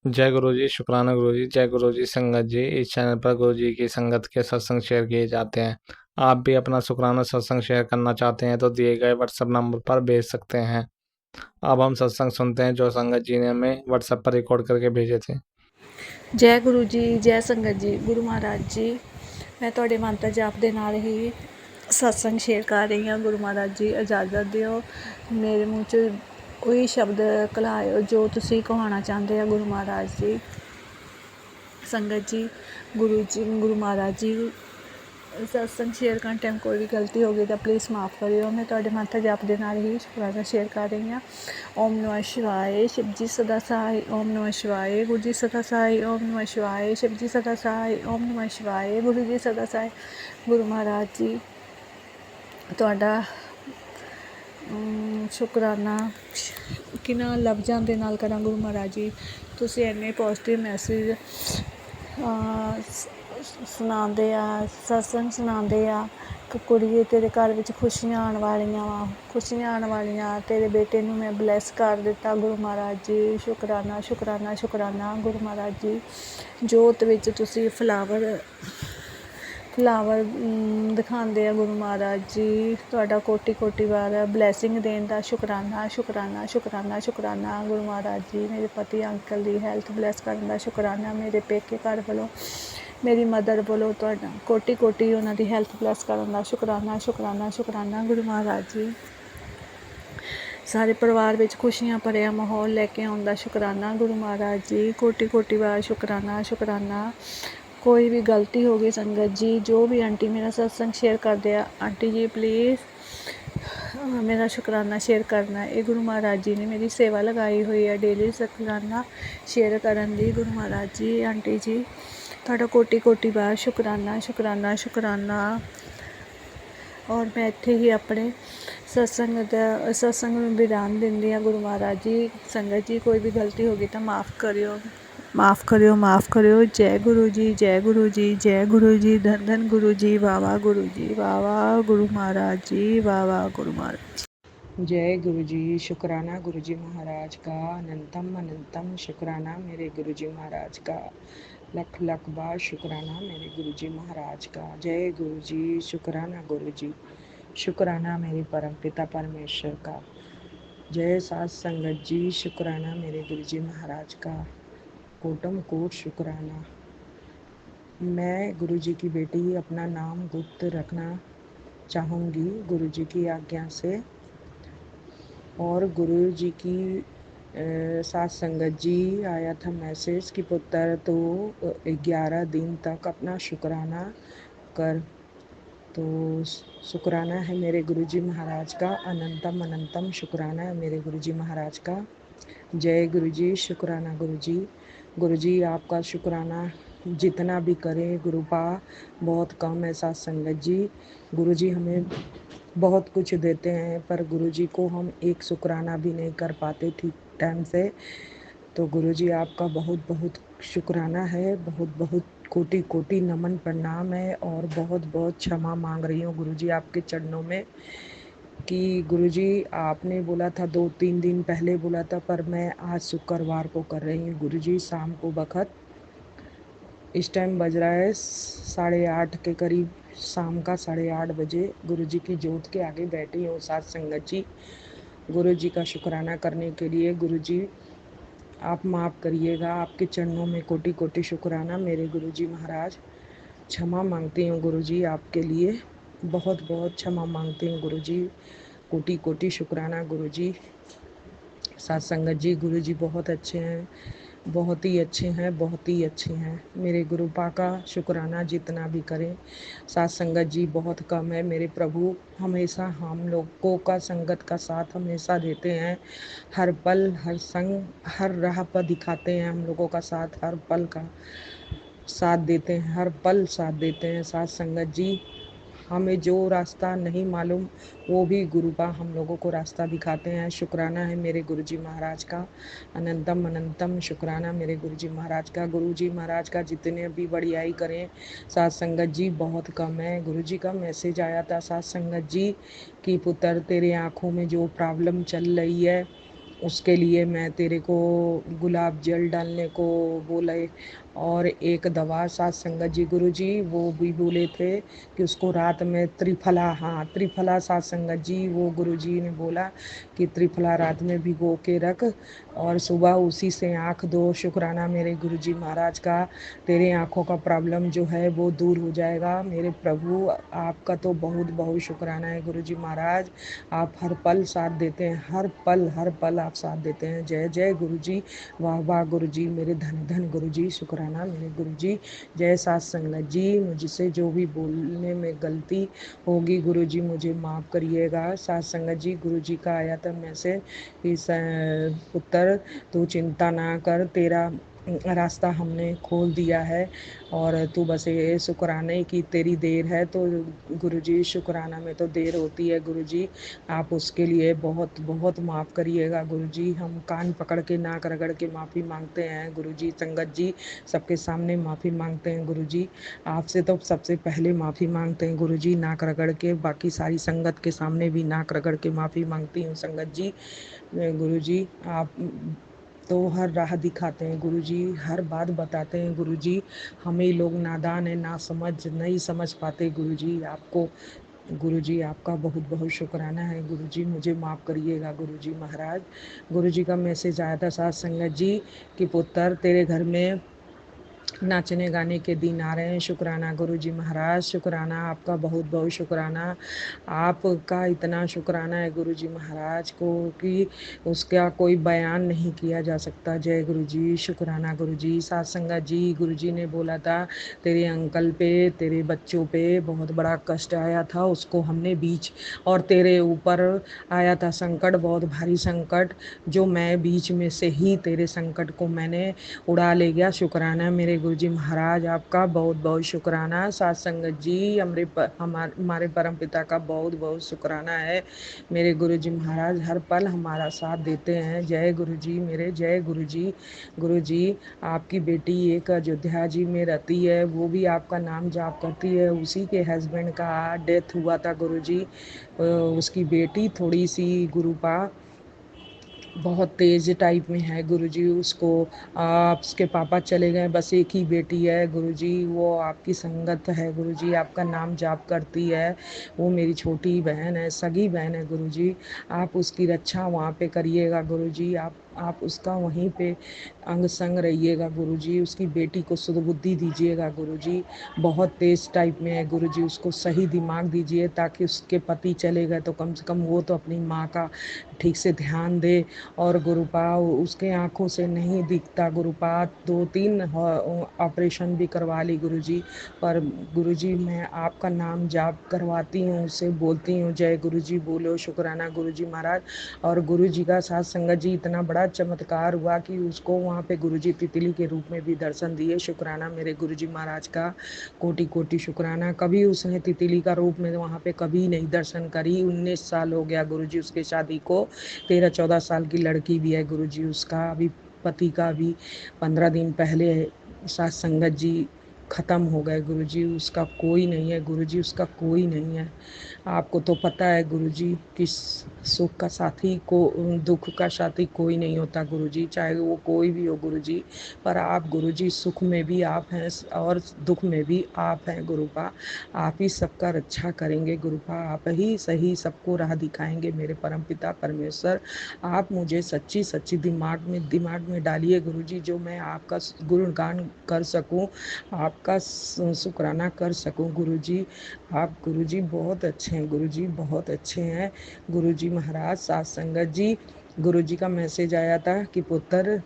जय गुरु जी, शुक्राना गुरु जी। जय गुरु जी संगत जी। इस चैनल पर गुरु जी की संगत के सत्संग शेयर किए जाते हैं। आप भी अपना शुक्राना सत्संग शेयर करना चाहते हैं तो दिए गए व्हाट्सएप नंबर पर भेज सकते हैं। अब हम सत्संग सुनते हैं जो संगत जी ने हमें व्हाट्सएप पर रिकॉर्ड करके भेजे थे। जय गुरु जी, जय संगत जी। गुरु महाराज जी, मैं ਤੁਹਾਡੇ ਮੰਤਰ ਜਾਪ ਦੇ ਨਾਲ ਹੀ ਸਤਸੰਗ ਸ਼ੇਅਰ ਕਰ ਰਹੀ ਹਾਂ। ਗੁਰੂ ਮਹਾਰਾਜ ਜੀ ਇਜਾਜ਼ਤ ਦਿਓ, ਮੇਰੇ ਮੂੰਹ 'ਚ ਉਹੀ ਸ਼ਬਦ ਕਲਾਇਓ ਜੋ ਤੁਸੀਂ ਕਹਾਉਣਾ ਚਾਹੁੰਦੇ ਆ। ਗੁਰੂ ਮਹਾਰਾਜ ਜੀ, ਸੰਗਤ ਜੀ, ਗੁਰੂ ਮਹਾਰਾਜ ਜੀ, सत्संग शेयर करने टाइम कोई भी गलती होगी तो प्लीज़ माफ़ करियो। मैं थोड़े मंत्र जाप के नाल ही शुक्राना शेयर कर रही हाँ। ओम नमः शिवाय, शिव जी सदा सहाय। ओम नमः शिवाय, गुरु जी सदा सहाय। ओम नमः शिवाय, शिव जी सदा सहाय। ओम नमः शिवाय, गुरु जी सदा सहाय। गुरु महाराज जी ਤੁਹਾਡਾ ਸ਼ੁਕਰਾਨਾ ਕਿਨਾਂ ਲਫ਼ਜ਼ਾਂ ਦੇ ਨਾਲ ਕਰਾਂ। ਗੁਰੂ ਮਹਾਰਾਜ ਜੀ, ਤੁਸੀਂ ਇੰਨੇ ਪੋਜ਼ਿਟਿਵ ਮੈਸੇਜ ਸੁਣਾਉਂਦੇ ਆ, ਸਤਸੰਗ ਸੁਣਾਉਂਦੇ ਆ ਕਿ ਕੁੜੀਏ ਤੇਰੇ ਘਰ ਵਿੱਚ ਖੁਸ਼ੀਆਂ ਆਉਣ ਵਾਲੀਆਂ ਵਾ, ਖੁਸ਼ੀਆਂ ਆਉਣ ਵਾਲੀਆਂ। ਤੇਰੇ ਬੇਟੇ ਨੂੰ ਮੈਂ ਬਲੈਸ ਕਰ ਦਿੱਤਾ। ਗੁਰੂ ਮਹਾਰਾਜ ਜੀ, ਸ਼ੁਕਰਾਨਾ ਸ਼ੁਕਰਾਨਾ ਸ਼ੁਕਰਾਨਾ। ਗੁਰੂ ਮਹਾਰਾਜ ਜੀ, ਜੋਤ ਵਿੱਚ ਤੁਸੀਂ ਫਲਾਵਰ ਦਿਖਾਉਂਦੇ ਆ। ਗੁਰੂ ਮਹਾਰਾਜ ਜੀ, ਤੁਹਾਡਾ ਕੋਟੀ ਕੋਟੀ ਵਾਰ ਬਲੈਸਿੰਗ ਦੇਣ ਦਾ ਸ਼ੁਕਰਾਨਾ ਸ਼ੁਕਰਾਨਾ ਸ਼ੁਕਰਾਨਾ ਸ਼ੁਕਰਾਨਾ। ਗੁਰੂ ਮਹਾਰਾਜ ਜੀ, ਮੇਰੇ ਪਤੀ ਅੰਕਲ ਦੀ ਹੈਲਥ ਬਲੈਸ ਕਰਨ ਦਾ ਸ਼ੁਕਰਾਨਾ। ਮੇਰੇ ਪੇਕੇ ਘਰ ਵੱਲੋਂ, ਮੇਰੀ ਮਦਰ ਵੱਲੋਂ ਤੁਹਾਡਾ ਕੋਟੀ ਕੋਟੀ ਉਹਨਾਂ ਦੀ ਹੈਲਥ ਬਲੈਸ ਕਰਨ ਦਾ ਸ਼ੁਕਰਾਨਾ ਸ਼ੁਕਰਾਨਾ ਸ਼ੁਕਰਾਨਾ। ਗੁਰੂ ਮਹਾਰਾਜ ਜੀ, ਸਾਰੇ ਪਰਿਵਾਰ ਵਿੱਚ ਖੁਸ਼ੀਆਂ ਭਰਿਆ ਮਾਹੌਲ ਲੈ ਕੇ ਆਉਣ ਦਾ ਸ਼ੁਕਰਾਨਾ। ਗੁਰੂ ਮਹਾਰਾਜ ਜੀ, ਕੋਟੀ ਕੋਟੀ ਵਾਰ ਸ਼ੁਕਰਾਨਾ ਸ਼ੁਕਰਾਨਾ। कोई भी गलती होगी संगत जी, जो भी आंटी मेरा सत्संग शेयर कर दिया, आंटी जी प्लीज़ मेरा शुकराना शेयर करना। ये गुरु महाराज जी ने मेरी सेवा लगाई हुई है डेली शुकराना शेयर करन दी। गुरु महाराज जी, आंटी जी, ਤੁਹਾਡਾ ਕੋਟੀ ਕੋਟੀ ਬਾਰ ਸ਼ੁਕਰਾਨਾ ਸ਼ੁਕਰਾਨਾ ਸ਼ੁਕਰਾਨਾ। ਔਰ ਮੈਂ ਇੱਥੇ ਹੀ ਆਪਣੇ ਸਤਸੰਗ ਨੂੰ ਵਿਰਾਮ ਦਿੰਦੀ ਹਾਂ। ਗੁਰੂ ਮਹਾਰਾਜ ਜੀ, ਸੰਗਤ ਜੀ, ਕੋਈ ਵੀ ਗਲਤੀ ਹੋ ਗਈ ਤਾਂ ਮਾफ़ ਕਰਿਓ, माफ़ करियो, माफ़ करियो। जय गुरु जी, जय गुरु जी, जय गुरु जी। धन धन गुरु जी, वाह वाह गुरु जी, वाह वाह गुरु महाराज जी, वाह वाह गुरु महाराज जी। जय गुरु जी, शुक्राना गुरु जी महाराज का। अनंतम अनंतम शुक्राना मेरे गुरु जी महाराज का। लख लख बार शुक्राना मेरे गुरु जी महाराज का। जय गुरु जी, शुक्राना गुरु जी, शुक्राना मेरे परम पिता परमेश्वर का। जय सात संगत जी, शुक्राना मेरे गुरु जी महाराज का। कोटम कोट शुक्राना। मैं गुरु जी की बेटी अपना नाम गुप्त रखना चाहूँगी गुरु जी की आज्ञा से। और गुरु जी की साथ संगत जी आया था मैसेज कि पुत्र तो 11 दिन तक अपना शुक्राना कर। तो शुक्राना है मेरे गुरु जी महाराज का। अनंतम अनंतम शुक्राना है मेरे गुरु जी महाराज का। जय गुरु जी, शुक्राना गुरु जी। गुरु जी, आपका शुक्राना जितना भी करें गुरुपा बहुत कम है। साथ संगत जी, गुरु जी हमें बहुत कुछ देते हैं पर गुरु जी को हम एक शुक्राना भी नहीं कर पाते ठीक टाइम से। तो गुरु जी, आपका बहुत बहुत शुक्राना है, बहुत बहुत कोटि कोटि नमन प्रणाम है। और बहुत बहुत क्षमा मांग रही हूँ गुरु जी आपके चरणों में कि गुरु जी आपने बोला था 2-3 दिन पहले बोला था, पर मैं आज शुक्रवार को कर रही हूँ गुरु जी। शाम को बखत इस टाइम बज रहा है 8:30 के करीब, शाम का 8:30 बजे गुरु जी की जोत के आगे बैठी हूँ साथ संगत जी, गुरु जी का शुक्राना करने के लिए। गुरु जी आप माफ़ करिएगा, आपके चरणों में कोटि कोटि शुक्राना मेरे गुरु जी महाराज। क्षमा मांगती हूँ गुरु जी आपके लिए, बहुत बहुत क्षमा मांगती हूँ गुरु जी। कोटि कोटि शुक्राना गुरु जी। साथ संगत जी, गुरु जी बहुत अच्छे हैं, बहुत ही अच्छे हैं, बहुत ही अच्छे हैं। मेरे गुरुपा का शुक्राना जितना भी करें साथ संगत जी बहुत कम है। मेरे प्रभु हमेशा हम लोगों का संगत का साथ हमेशा देते हैं, हर पल हर संग हर राह पर दिखाते हैं हम लोगों का साथ, हर पल का साथ देते हैं, हर पल साथ देते हैं। साथ संगत जी, हमें जो रास्ता नहीं मालूम वो भी गुरुपा हम लोगों को रास्ता दिखाते हैं। शुक्राना है मेरे गुरुजी महाराज का। अनंतम अनंतम शुक्राना मेरे गुरुजी महाराज का। गुरुजी महाराज का जितने भी बड़ाई करें साथ संगत जी बहुत कम है। गुरुजी का मैसेज आया था साथ संगत जी कि पुत्र तेरे आँखों में जो प्रॉब्लम चल रही है उसके लिए मैं तेरे को गुलाब जल डालने को बोले, और एक दवा साथ संगत जी गुरुजी वो भी बोले थे कि उसको रात में त्रिफला, हाँ त्रिफला साथ संगत जी वो गुरुजी ने बोला कि त्रिफला रात में भिगो के रख और सुबह उसी से आँख धो। शुक्राना मेरे गुरुजी महाराज का, तेरे आँखों का प्रॉब्लम जो है वो दूर हो जाएगा। मेरे प्रभु आपका तो बहुत बहुत शुक्राना है गुरुजी महाराज, आप हर पल साथ देते हैं, हर पल आप साथ देते हैं। जय जय गुरुजी, वाह वाह गुरुजी, मेरे धन धन गुरुजी, शुक्राना मेरे गुरुजी। जय साथ संगत जी, मुझसे जो भी बोलने में गलती होगी गुरुजी मुझे माफ़ करिएगा। साथ संगत जी गुरुजी का आया था मैसेज कि पुत्र तू चिंता ना कर, तेरा रास्ता हमने खोल दिया है और तू बस ये शुक्राने की तेरी देर है। तो गुरुजी शुक्राना में तो देर होती है गुरुजी, आप उसके लिए बहुत बहुत माफ़ करिएगा गुरुजी। हम कान पकड़ के नाक रगड़ के माफ़ी मांगते हैं गुरुजी। संगत जी सबके सामने माफ़ी मांगते हैं गुरुजी, आपसे तो सबसे पहले माफ़ी मांगते हैं गुरुजी नाक रगड़ के, बाकी सारी संगत के सामने भी नाक रगड़ के माफ़ी मांगती हूँ संगत जी। गुरुजी आप तो हर राह दिखाते हैं गुरुजी, हर बात बताते हैं गुरुजी, हमें लोग नादान है, ना समझ नहीं समझ पाते गुरुजी आपको। गुरुजी आपका बहुत बहुत शुक्राना है गुरुजी, मुझे माफ़ करिएगा गुरुजी महाराज। गुरुजी का मैसेज आया था साथ संगत जी कि पुत्र तेरे घर में नाचने गाने के दिन आ रहे हैं। शुक्राना गुरुजी महाराज, शुक्राना आपका बहुत बहुत शुक्राना, आपका इतना शुक्राना है गुरुजी महाराज को कि उसका कोई बयान नहीं किया जा सकता। जय गुरुजी, शुक्राना गुरुजी। साथ संगत जी गुरुजी ने बोला था तेरे अंकल पे, तेरे बच्चों पे बहुत बड़ा कष्ट आया था, उसको हमने बीच और तेरे ऊपर आया था संकट, बहुत भारी संकट, जो मैं बीच में से ही तेरे संकट को मैंने उड़ा ले गया। शुक्राना मेरे गुरुजी महाराज, आपका बहुत बहुत शुक्राना। साथ संगत जी हमारे परम पिता का बहुत बहुत शुक्राना है मेरे गुरुजी महाराज, हर पल हमारा साथ देते हैं। जय गुरुजी मेरे, जय गुरुजी। गुरुजी आपकी बेटी एक अयोध्या जी में रहती है, वो भी आपका नाम जाप करती है, उसी के हस्बैंड का डेथ हुआ था गुरुजी। उसकी बेटी थोड़ी सी गुरुपा बहुत तेज़ टाइप में है गुरुजी, उसको उसके पापा चले गए, बस एक ही बेटी है गुरुजी, वो आपकी संगत है गुरुजी, आपका नाम जाप करती है, वो मेरी छोटी बहन है, सगी बहन है गुरुजी। आप उसकी रक्षा वहाँ पे करिएगा गुरुजी, आप उसका वहीं पे अंग संग रहिएगा गुरुजी, उसकी बेटी को सुबुद्धि दीजिएगा गुरुजी, बहुत तेज़ टाइप में है गुरुजी, उसको सही दिमाग दीजिए ताकि उसके पति चले गए तो कम से कम वो तो अपनी माँ का ठीक से ध्यान दे। और गुरुपा उसके आँखों से नहीं दिखता गुरुपा, 2-3 ऑपरेशन भी करवा ली गुरुजी, पर गुरुजी मैं आपका नाम जाप करवाती हूँ, उससे बोलती हूँ जय गुरुजी बोलो, शुक्राना गुरुजी महाराज। और गुरुजी का साथ संगत जी इतना बड़ा चमत्कार हुआ कि उसको वहाँ पे गुरुजी तितली के रूप में भी दर्शन दिए। शुक्राना मेरे गुरुजी महाराज का, कोटि कोटि शुक्राना। कभी उसने तितली का रूप में वहाँ पे कभी नहीं दर्शन करी, 19 साल हो गया गुरुजी उसके शादी को, 13-14 साल की लड़की भी है गुरुजी उसका, अभी पति का भी 15 दिन पहले साथ संगत जी ख़त्म हो गए गुरुजी, उसका कोई नहीं है गुरुजी, उसका कोई नहीं है। आपको तो पता है गुरुजी कि सुख का साथी को, दुख का साथी कोई नहीं होता गुरुजी, चाहे वो कोई भी हो गुरुजी, पर आप गुरुजी सुख में भी आप हैं और दुख में भी आप हैं गुरुपा, आप ही सबका रक्षा करेंगे गुरुपा, आप ही सही सबको राह दिखाएंगे मेरे परमपिता परमेश्वर। आप मुझे सच्ची सच्ची दिमाग में डालिए गुरुजी, जो मैं आपका गुणगान कर सकूं, आपका शुक्राना कर सकूं गुरुजी। आप गुरुजी बहुत अच्छे हैं गुरुजी, बहुत अच्छे हैं गुरुजी महाराज। साथ संगत जी गुरुजी का मैसेज आया था कि पुत्र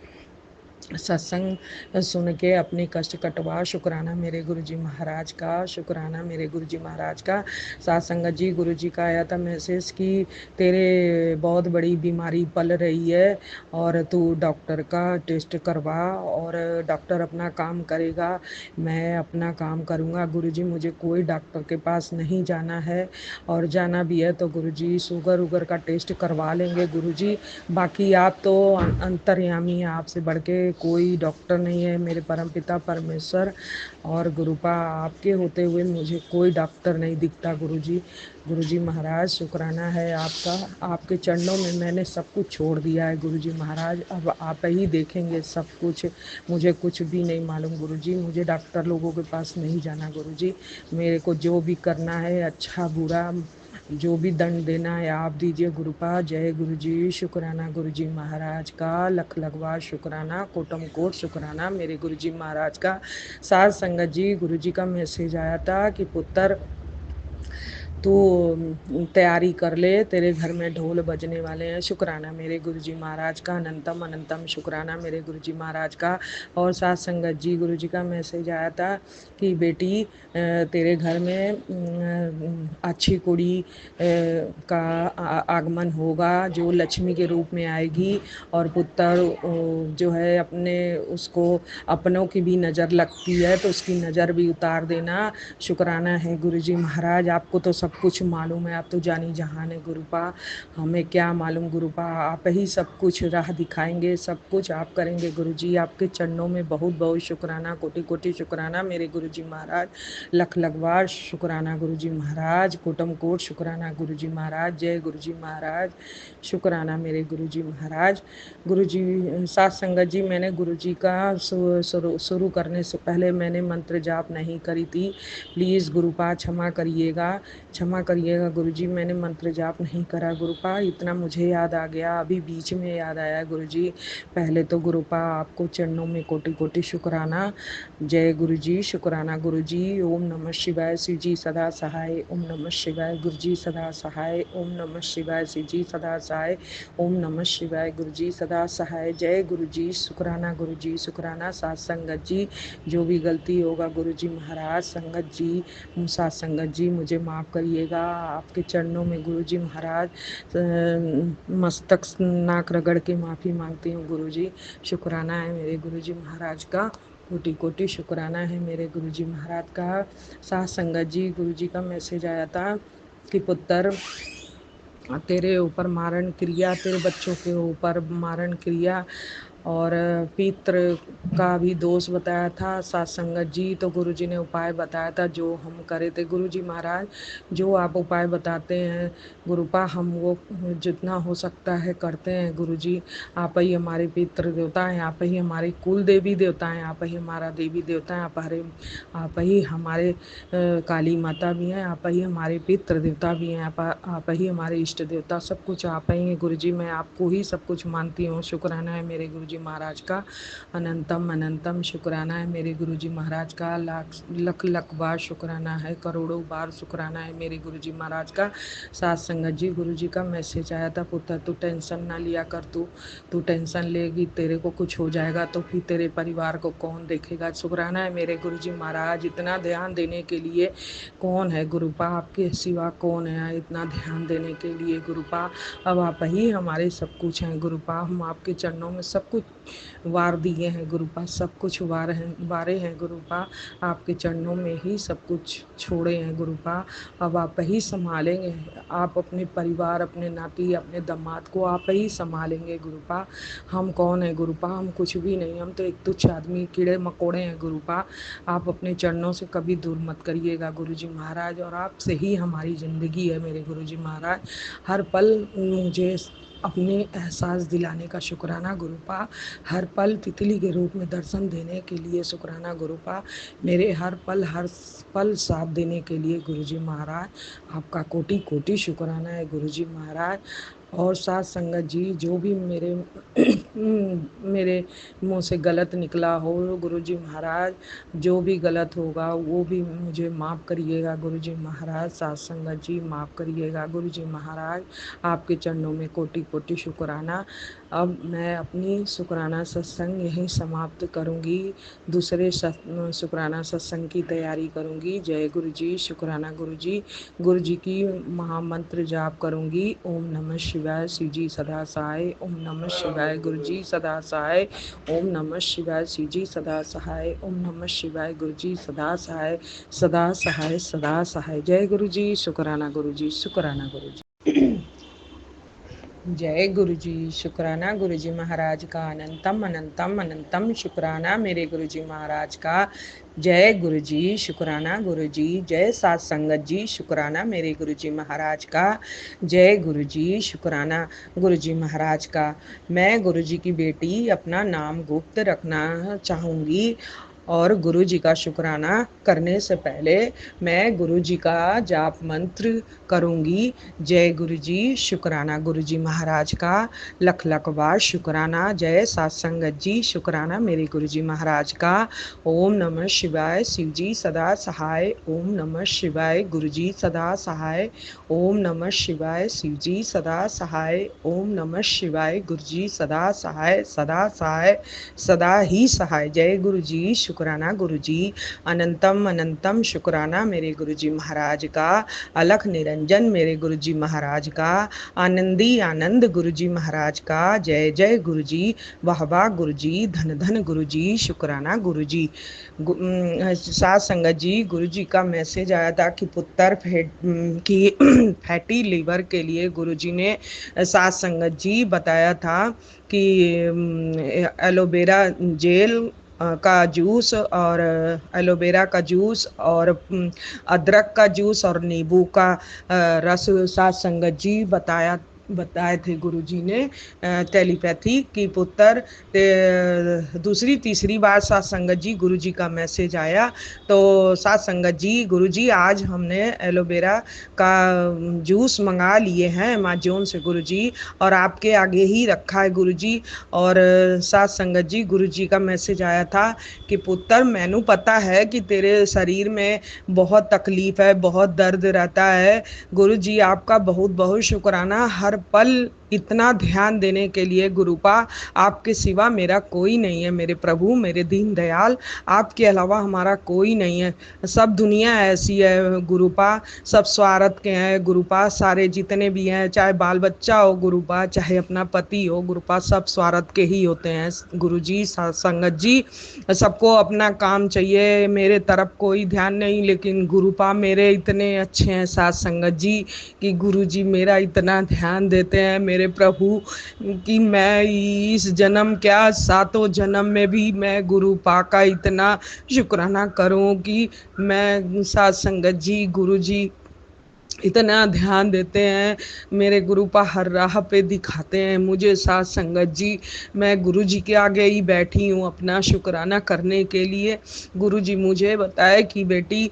सत्संग सुन के अपने कष्ट कटवा। शुक्राना मेरे गुरुजी महाराज का, शुक्राना मेरे गुरुजी महाराज का। साथ संगत जी गुरुजी का आया था मैसेज कि तेरे बहुत बड़ी बीमारी पल रही है और तू डॉक्टर का टेस्ट करवा, और डॉक्टर अपना काम करेगा, मैं अपना काम करूँगा गुरुजी, मुझे कोई डॉक्टर के पास नहीं जाना है, और जाना भी है तो गुरुजी शुगर उगर का टेस्ट करवा लेंगे गुरुजी। बाकी आप तो अंतर्यामी हैं, आपसे बढ़ के है, कोई डॉक्टर नहीं है, मेरे परमपिता परमेश्वर और गुरुपा आपके होते हुए मुझे कोई डॉक्टर नहीं दिखता गुरुजी। गुरुजी महाराज शुक्राना है आपका, आपके चरणों में मैंने सब कुछ छोड़ दिया है गुरुजी महाराज, अब आप ही देखेंगे सब कुछ, मुझे कुछ भी नहीं मालूम गुरुजी, मुझे डॉक्टर लोगों के पास नहीं जाना गुरुजी, मेरे को जो भी करना है अच्छा बुरा जो भी दंड देना है आप दीजिए गुरुपा। जय गुरुजी, शुक्राना गुरुजी महाराज का, लख लगवा शुक्राना, कोटम कोट शुक्राना मेरे गुरुजी महाराज का। साध संगत जी, गुरुजी का मैसेज आया था कि पुत्र तू तैयारी कर ले, तेरे घर में ढोल बजने वाले हैं। शुक्राना मेरे गुरुजी महाराज का, अनंतम अनंतम शुक्राना मेरे गुरुजी महाराज का। और साथ संगत जी, गुरुजी का मैसेज आया था कि बेटी तेरे घर में अच्छी कुड़ी का आगमन होगा जो लक्ष्मी के रूप में आएगी, और पुत्र जो है अपने उसको अपनों की भी नज़र लगती है तो उसकी नज़र भी उतार देना। शुक्राना है गुरुजी महाराज, आपको तो सब कुछ मालूम है, आप तो जानी जहान है गुरुपा, हमें क्या मालूम गुरुपा, आप ही सब कुछ राह दिखाएंगे, सब कुछ आप करेंगे गुरुजी। आपके चरणों में बहुत बहुत शुक्राना, कोटि कोटि शुक्राना मेरे गुरुजी महाराज। लख लगवार शुक्राना गुरुजी महाराज, कोटम कोट शुक्राना गुरुजी महाराज। जय गुरुजी महाराज, शुक्राना मेरे गुरुजी महाराज। गुरुजी साथ संगत जी, मैंने गुरुजी का शुरू करने से पहले मैंने मंत्र जाप नहीं करी थी, प्लीज़ गुरुपा क्षमा करिएगा गुरुजी, मैंने मंत्र जाप नहीं करा गुरुपा, इतना मुझे याद आ गया, अभी बीच में याद आया गुरुजी। पहले तो गुरुपा आपको चरणों में कोटि कोटि शुक्राना। जय गुरुजी, शुक्राना गुरुजी। ओम नमः शिवाय, शिव जी सदा सहाय। ओम नमः शिवाय, गुरुजी सदा सहाय। ओम नमः शिवाय, शिव जी सदा सहाय। ओम नमः शिवाय, गुरुजी सदा सहाय। जय गुरुजी, शुक्राना गुरुजी, शुक्राना। साथ संगत जी, जो भी गलती होगा गुरुजी महाराज, संगत जी साथ संगत जी मुझे माफ़ करिएगा, आपके चरणों में गुरुजी महाराज मस्तक नाक रगड़ के माफ़ी मांगती हूँ गुरुजी। शुक्राना है मेरे गुरुजी महाराज का, कोटि कोटि शुक्राना है मेरे गुरुजी महाराज का। साथ संगत जी, गुरुजी का मैसेज आया था कि पुत्र तेरे ऊपर मारण क्रिया, तेरे बच्चों के ऊपर मारण क्रिया और पितृ का भी दोष बताया था साथ संगत जी। तो गुरुजी ने उपाय बताया था जो हम करे थे गुरुजी महाराज, जो आप उपाय बताते हैं गुरुपा हम वो जितना हो सकता है करते हैं गुरुजी। आप ही हमारे पितृ देवता हैं, आप ही हमारे कुल देवी देवता हैं, आप ही हमारा देवी देवता हैं, आप ही हमारे काली माता भी हैं, आप ही हमारे पितृ देवता भी हैं, आप ही हमारे इष्ट देवता, सब कुछ आप ही हैं गुरुजी। मैं आपको ही सब कुछ मानती हूँ। शुक्राना है मेरे गुरुजी महाराज का, अनंतम अनंतम शुक्राना है मेरे गुरुजी महाराज का। लख लख बार शुक्राना है, करोड़ों बार शुक्राना है मेरे गुरुजी महाराज का। साथ संगत जी, गुरुजी का मैसेज आया था पुत्र तू टेंशन ना लिया कर, तू टेंशन लेगी तेरे को कुछ हो जाएगा तो फिर तेरे परिवार को कौन देखेगा। शुक्राना है मेरे गुरुजी महाराज, इतना ध्यान देने के लिए कौन है गुरुपा, आपके सिवा कौन है इतना ध्यान देने के लिए गुरुपा। अब आप ही हमारे सब कुछ हैं गुरुपा, हम आपके चरणों में सब कुछ वार दिए हैं गुरुपा, सब कुछ वारे हैं गुरुपा, आपके चरणों में ही सब कुछ छोड़े हैं गुरुपा। अब आप ही संभालेंगे, आप अपने परिवार, अपने नाती, अपने दामाद को आप ही संभालेंगे गुरुपा। हम कौन है गुरुपा, हम कुछ भी नहीं, हम तो एक तुच्छ आदमी कीड़े मकोड़े हैं गुरुपा। आप अपने चरणों से कभी दूर मत करिएगा गुरुजी महाराज, और आपसे ही हमारी ज़िंदगी है मेरे गुरुजी महाराज। हर पल मुझे अपने एहसास दिलाने का शुक्राना गुरुपा, हर पल तितली के रूप में दर्शन देने के लिए शुक्राना गुरुपा, मेरे हर पल साथ देने के लिए गुरुजी महाराज, आपका कोटि कोटि शुक्राना है गुरुजी महाराज। और साथ संगत जी, जो भी मेरे मुंह से गलत निकला हो गुरुजी महाराज, जो भी गलत होगा वो भी मुझे माफ़ करिएगा गुरुजी महाराज। साथ संगत जी, माफ़ करिएगा गुरुजी महाराज, आपके चरणों में कोटि कोटि शुक्राना। अब मैं अपनी शुक्राना सत्संग यहीं समाप्त करूंगी, दूसरे शुक्राना सत्संग की तैयारी करूंगी। जय गुरुजी, शुक्राना गुरुजी, गुरुजी की महामंत्र जाप करूंगी। ओम नमः शिवाय, शिव जी सदा सहाय। ओम नमः शिवाय, गुरुजी सदा सहाय। ओम नमः शिवाय, शिव जी सदा सहाय। ओम नमः शिवाय, गुरुजी सदा सहाय, सदा सहाय, सदा सहाय। जय गुरुजी, शुक्राना गुरुजी, शुक्राना गुरुजी। जय गुरु जी। शुक्राना गुरु जी महाराज का, अनंतम अनंतम अनंतम शुक्राना मेरे गुरु जी महाराज का। जय गुरु जी। शुक्राना गुरु जी। जय सात संगत जी। शुक्राना मेरे गुरु जी महाराज का। जय गुरु जी। शुक्राना गुरु जी महाराज का। मैं गुरु जी की बेटी अपना नाम गुप्त रखना चाहूँगी और गुरु जी का शुक्राना करने से पहले मैं गुरु जी का जाप मंत्र करूँगी। जय गुरु जी। शुक्राना गुरु जी महाराज का, लख लख बार शुक्राना। जय सात संगत जी। शुक्राना मेरे गुरु जी महाराज का। ओम नमः शिवाय। शिव जी सदा सहाय। ओम नमः शिवाय। गुरु जी सदा सहाय। ओम नमः शिवाय। शिव जी सदा सहाय। ओम नमः शिवाय। गुरु जी सदा सहाय, सदा सहाय, सदा ही सहाय। जय गुरु जी। शुक्राना गुरु जी। अनंतम अनंतम शुक्राना मेरे गुरु जी महाराज का। अलख निरंजन मेरे गुरु जी महाराज का। आनंदी आनंद गुरु जी महाराज का। जय जय गुरु जी। वाह वाह गुरु जी। धन धन गुरु जी। शुक्राना गुरु जी। सात संगत जी, गुरु जी का मैसेज आया था कि पुत्र की फैटी लीवर के लिए गुरु जी ने सात संगत जी बताया था कि एलोवेरा जेल का जूस और एलोवेरा का जूस और अदरक का जूस और नींबू का रस सात संगत जी बताए थे गुरु जी ने टेलीपैथी की पुत्र। दूसरी तीसरी बार सात संगत जी गुरु जी का मैसेज आया तो सात संगत जी, गुरु जी आज हमने एलोवेरा का जूस मंगा लिए हैं अमेज़न से गुरु जी, और आपके आगे ही रखा है गुरु जी। और सात संगत जी, गुरु जी का मैसेज आया था कि पुत्र मैनू पता है कि तेरे शरीर में बहुत तकलीफ है, बहुत दर्द रहता है। गुरु जी आपका बहुत बहुत शुक्राना हर पल इतना ध्यान देने के लिए। गुरुपा आपके सिवा मेरा कोई नहीं है मेरे प्रभु, मेरे दीन दयाल, आपके अलावा हमारा कोई नहीं है। सब दुनिया ऐसी है गुरुपा, सब स्वार्थ के हैं गुरुपा, सारे जितने भी हैं, चाहे बाल बच्चा हो गुरुपा, चाहे अपना पति हो गुरुपा, सब स्वार्थ के ही होते हैं गुरु जी। संगत जी सबको अपना काम चाहिए, मेरे तरफ कोई ध्यान नहीं, लेकिन गुरुपा मेरे इतने अच्छे हैं सात संगत जी कि गुरु जी मेरा इतना ध्यान देते हैं मेरे प्रभु कि मैं इस जन्म क्या सातों जन्म में भी मैं गुरुपा का इतना शुक्राना करूं कि मैं सात संगत जी गुरु जी इतना ध्यान देते हैं मेरे गुरुपा, हर राह पे दिखाते हैं मुझे सात संगत जी। मैं गुरु जी के आगे ही बैठी हूँ अपना शुक्राना करने के लिए। गुरु जी मुझे बताए कि बेटी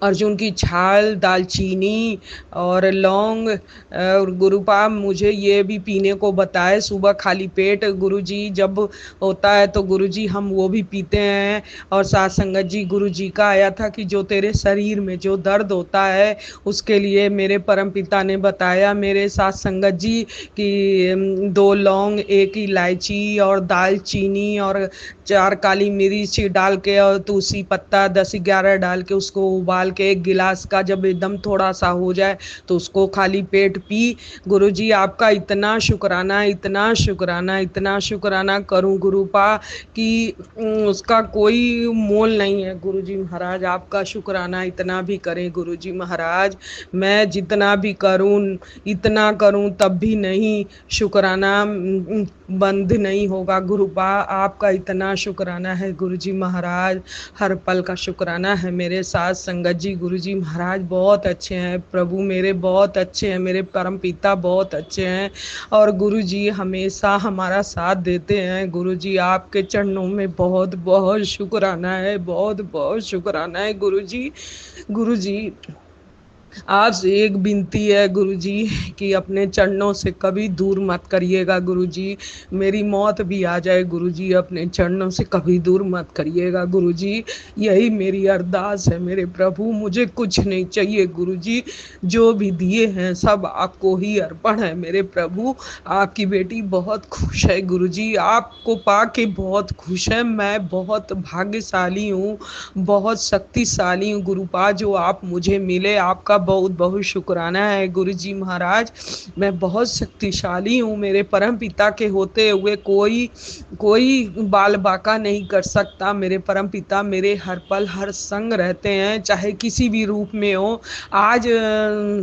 अर्जुन की छाल, दालचीनी और लौंग और गुरुपा मुझे ये भी पीने को बताए सुबह खाली पेट। गुरुजी जब होता है तो गुरुजी हम वो भी पीते हैं। और सात संगत जी गुरु जी का आया था कि जो तेरे शरीर में जो दर्द होता है उसके लिए मेरे परम पिता ने बताया मेरे सात संगत जी कि 2 लौंग, 1 इलायची और दालचीनी और 4 काली मिर्च डाल के और तुलसी पत्ता 10-11 डाल के उसको उबाल के 1 गिलास का जब एकदम थोड़ा सा हो जाए तो उसको खाली पेट पी। गुरुजी आपका इतना शुक्राना, इतना शुक्राना, इतना शुक्राना करूं गुरुपा कि उसका कोई मोल नहीं है। गुरुजी महाराज आपका शुक्राना इतना भी करें गुरुजी महाराज, मैं जितना भी करूं इतना करूं तब भी नहीं शुक्राना बंद नहीं होगा। गुरुपा आपका इतना शुक्राना है गुरुजी महाराज, हर पल का शुक्राना है। मेरे साथ संगत जी गुरुजी महाराज बहुत अच्छे हैं प्रभु, मेरे बहुत अच्छे हैं, मेरे परम पिता बहुत अच्छे हैं और गुरुजी हमेशा हमारा साथ देते हैं। गुरुजी आपके चरणों में बहुत बहुत शुक्राना है, बहुत बहुत शुक्राना है गुरुजी। गुरुजी आपसे एक विनती है गुरुजी कि अपने चरणों से कभी दूर मत करिएगा गुरुजी, मेरी मौत भी आ जाए गुरुजी अपने चरणों से कभी दूर मत करिएगा गुरुजी, यही मेरी अरदास है मेरे प्रभु। मुझे कुछ नहीं चाहिए गुरुजी, जो भी दिए हैं सब आपको ही अर्पण है मेरे प्रभु। आपकी बेटी बहुत खुश है गुरुजी, आपको पाके बहुत खुश है। मैं बहुत भाग्यशाली हूँ, बहुत शक्तिशाली हूँ गुरुपा जो आप मुझे मिले। आपका बहुत बहुत शुक्राना है गुरु जी महाराज। मैं बहुत शक्तिशाली हूँ, मेरे परम पिता के होते हुए कोई कोई बाल बाका नहीं कर सकता। मेरे परम पिता मेरे हर पल हर संग रहते हैं, चाहे किसी भी रूप में हो। आज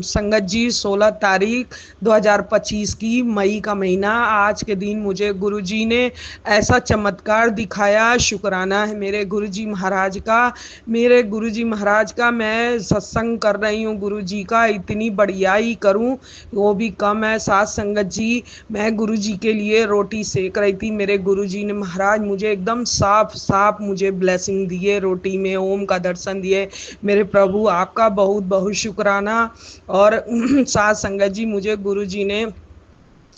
संगत जी 16 तारीख 2025 की मई का महीना, आज के दिन मुझे गुरुजी ने ऐसा चमत्कार दिखाया। शुक्राना है मेरे गुरुजी महाराज का। मेरे गुरुजी महाराज का मैं सत्संग कर रही हूँ, गुरुजी का इतनी बढ़ियाई करूँ वो भी कम है। साथ संगत जी, मैं गुरुजी के लिए रोटी सेक रही थी, मेरे गुरुजी ने महाराज मुझे एकदम साफ साफ मुझे ब्लेसिंग दिए, रोटी में ओम का दर्शन दिए। मेरे प्रभु आपका बहुत बहुत शुक्राना। और साथ संगत जी, मुझे गुरुजी ने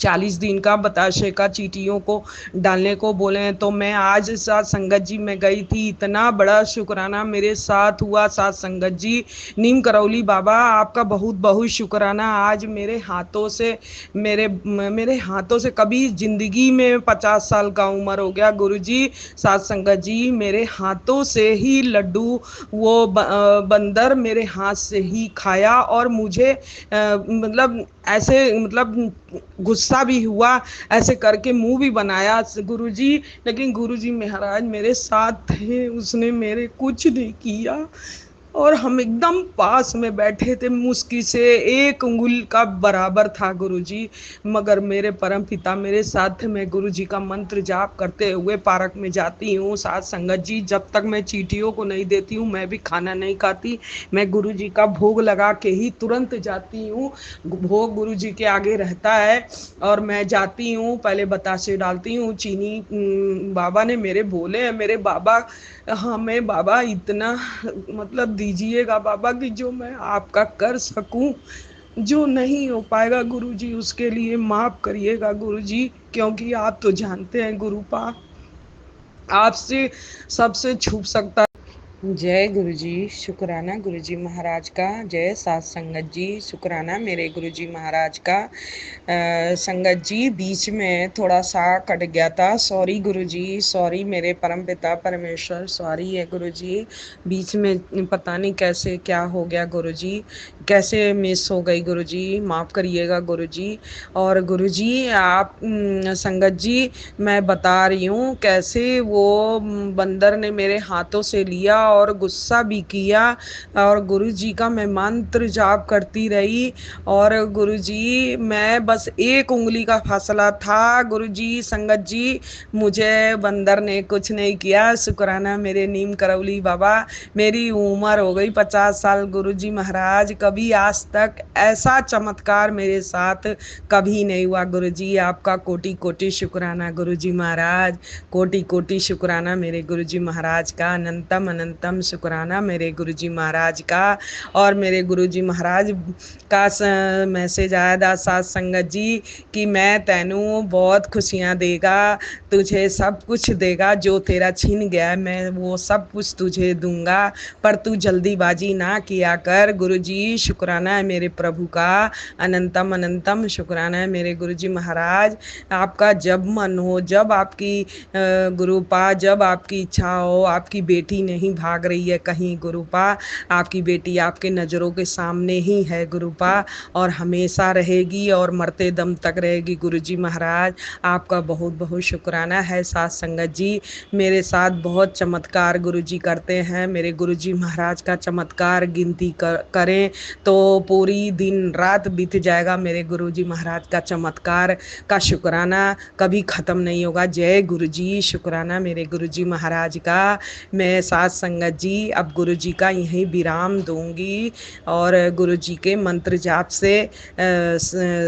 40 दिन का बताशे का चीटियों को डालने को बोले हैं, तो मैं आज साथ संगत जी में गई थी, इतना बड़ा शुक्राना मेरे साथ हुआ। साथ संगत जी, नीम करौली बाबा आपका बहुत बहुत शुक्राना। आज मेरे हाथों से मेरे हाथों से कभी जिंदगी में 50 साल का उम्र हो गया गुरुजी। साथ संगत जी, मेरे हाथों से ही लड्डू वो बंदर मेरे हाथ से ही खाया, और मुझे मतलब ऐसे मतलब गुस्सा भी हुआ, ऐसे करके मुंह भी बनाया गुरुजी, लेकिन गुरुजी महाराज मेरे साथ थे, उसने मेरे कुछ नहीं किया। और हम एकदम पास में बैठे थे, मुश्किल से 1 उंगली का बराबर था गुरुजी, मगर मेरे परम पिता मेरे साथ थे। मैं गुरुजी का मंत्र जाप करते हुए पार्क में जाती हूँ। साथ संगत जी, जब तक मैं चींटियों को नहीं देती हूँ मैं भी खाना नहीं खाती। मैं गुरुजी का भोग लगा के ही तुरंत जाती हूँ। भोग गुरुजी के आगे रहता है और मैं जाती हूँ, पहले बतासे डालती हूँ, चीनी बाबा ने मेरे बोले हैं, मेरे बाबा हमें बाबा इतना मतलब दीजिएगा बाबा कि जो मैं आपका कर सकूं। जो नहीं हो पाएगा गुरुजी उसके लिए माफ करिएगा गुरुजी, क्योंकि आप तो जानते हैं गुरुपा आपसे सबसे छुप सकता। जय गुरुजी, शुक्राना गुरुजी महाराज का। जय साथ संगत जी, शुक्राना मेरे गुरुजी महाराज का। संगत जी, बीच में थोड़ा सा कट गया था, सॉरी गुरुजी, सॉरी मेरे परमपिता परमेश्वर, सॉरी है गुरुजी। बीच में पता नहीं कैसे क्या हो गया गुरुजी, कैसे मिस हो गई गुरुजी, माफ़ करिएगा गुरुजी। और गुरुजी आप संगत जी, मैं बता रही हूँ कैसे वो बंदर ने मेरे हाथों से लिया और गुस्सा भी किया, और गुरुजी का मैं मंत्र जाप करती रही, और गुरुजी मैं बस 1 उंगली का फासला था गुरुजी। संगत जी, मुझे बंदर ने कुछ नहीं किया। शुक्राना मेरे नीम करौली बाबा। मेरी उम्र हो गई 50 साल गुरुजी महाराज, कभी आज तक ऐसा चमत्कार मेरे साथ कभी नहीं हुआ गुरुजी। आपका कोटि कोटि शुक्राना गुरुजी महाराज, कोटि कोटि शुक्राना मेरे गुरुजी महाराज का, अनंतम अनंतम शुक्राना मेरे गुरुजी महाराज का। और मेरे गुरुजी महाराज का मैसेज आया था साथ संगत जी कि मैं तैनू बहुत खुशियाँ देगा, तुझे सब कुछ देगा, जो तेरा छिन गया है मैं वो सब कुछ तुझे दूंगा, पर तू जल्दीबाजी ना किया कर। गुरुजी शुक्राना है मेरे प्रभु का, अनंतम अनंतम शुक्राना है मेरे गुरुजी महाराज। आपका जब मन हो, जब आपकी गुरुपा, जब आपकी इच्छा हो, आपकी बेटी नहीं भाग रही है कहीं गुरुपा, आपकी बेटी आपके नज़रों के सामने ही है गुरुपा, और हमेशा रहेगी और मरते दम तक रहेगी गुरुजी महाराज। आपका बहुत बहुत शुक्राना है। साथ संगत जी, मेरे साथ बहुत चमत्कार गुरुजी करते हैं। मेरे गुरुजी महाराज का चमत्कार गिनती करें तो पूरी दिन रात बीत जाएगा। मेरे गुरुजी महाराज का चमत्कार का शुक्राना कभी ख़त्म नहीं होगा। जय गुरुजी, शुक्राना मेरे गुरुजी महाराज का। मैं साथ संगत जी अब गुरुजी का यहीं विराम दूंगी और गुरुजी के मंत्र जाप से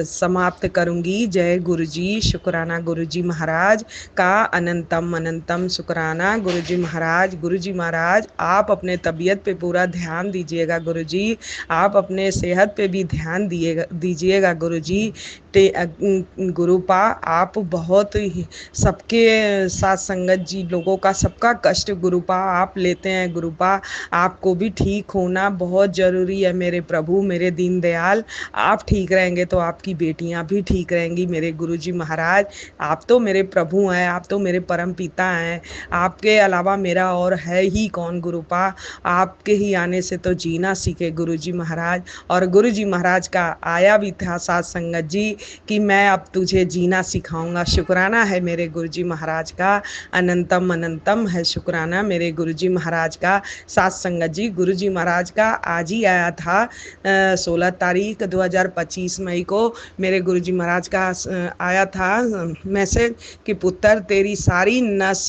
समाप्त करूंगी। जय गुरुजी, शुक्राना गुरुजी महाराज का, अनंतम अनंतम शुक्राना गुरुजी महाराज। गुरुजी महाराज आप अपने तबीयत पे पूरा ध्यान दीजिएगा गुरुजी, आप अपने सेहत पे भी ध्यान दीजिएगा गुरुजी। गुरुपा आप बहुत सबके साथ संगत जी लोगों का सबका कष्ट गुरुपा आप लेते हैं गुरुपा। आपको भी ठीक होना बहुत ज़रूरी है मेरे प्रभु मेरे दीनदयाल। आप ठीक रहेंगे तो आपकी बेटियां भी ठीक रहेंगी मेरे गुरुजी महाराज। आप तो मेरे प्रभु हैं, आप तो मेरे परम पिता हैं। आपके अलावा मेरा और है ही कौन गुरुपा। आपके ही आने से तो जीना सीखे गुरुजी महाराज। और गुरुजी महाराज का आया भी था साथ संगत जी कि मैं अब तुझे जीना सिखाऊंगा। शुक्राना है मेरे गुरुजी महाराज का, अनंतम अनंतम है शुक्राना मेरे गुरुजी महाराज का। साथ संगत जी गुरुजी महाराज का आज ही आया था 16 तारीख 2025 मई को मेरे गुरुजी महाराज का आया था मैसेज कि पुत्र तेरी सारी नस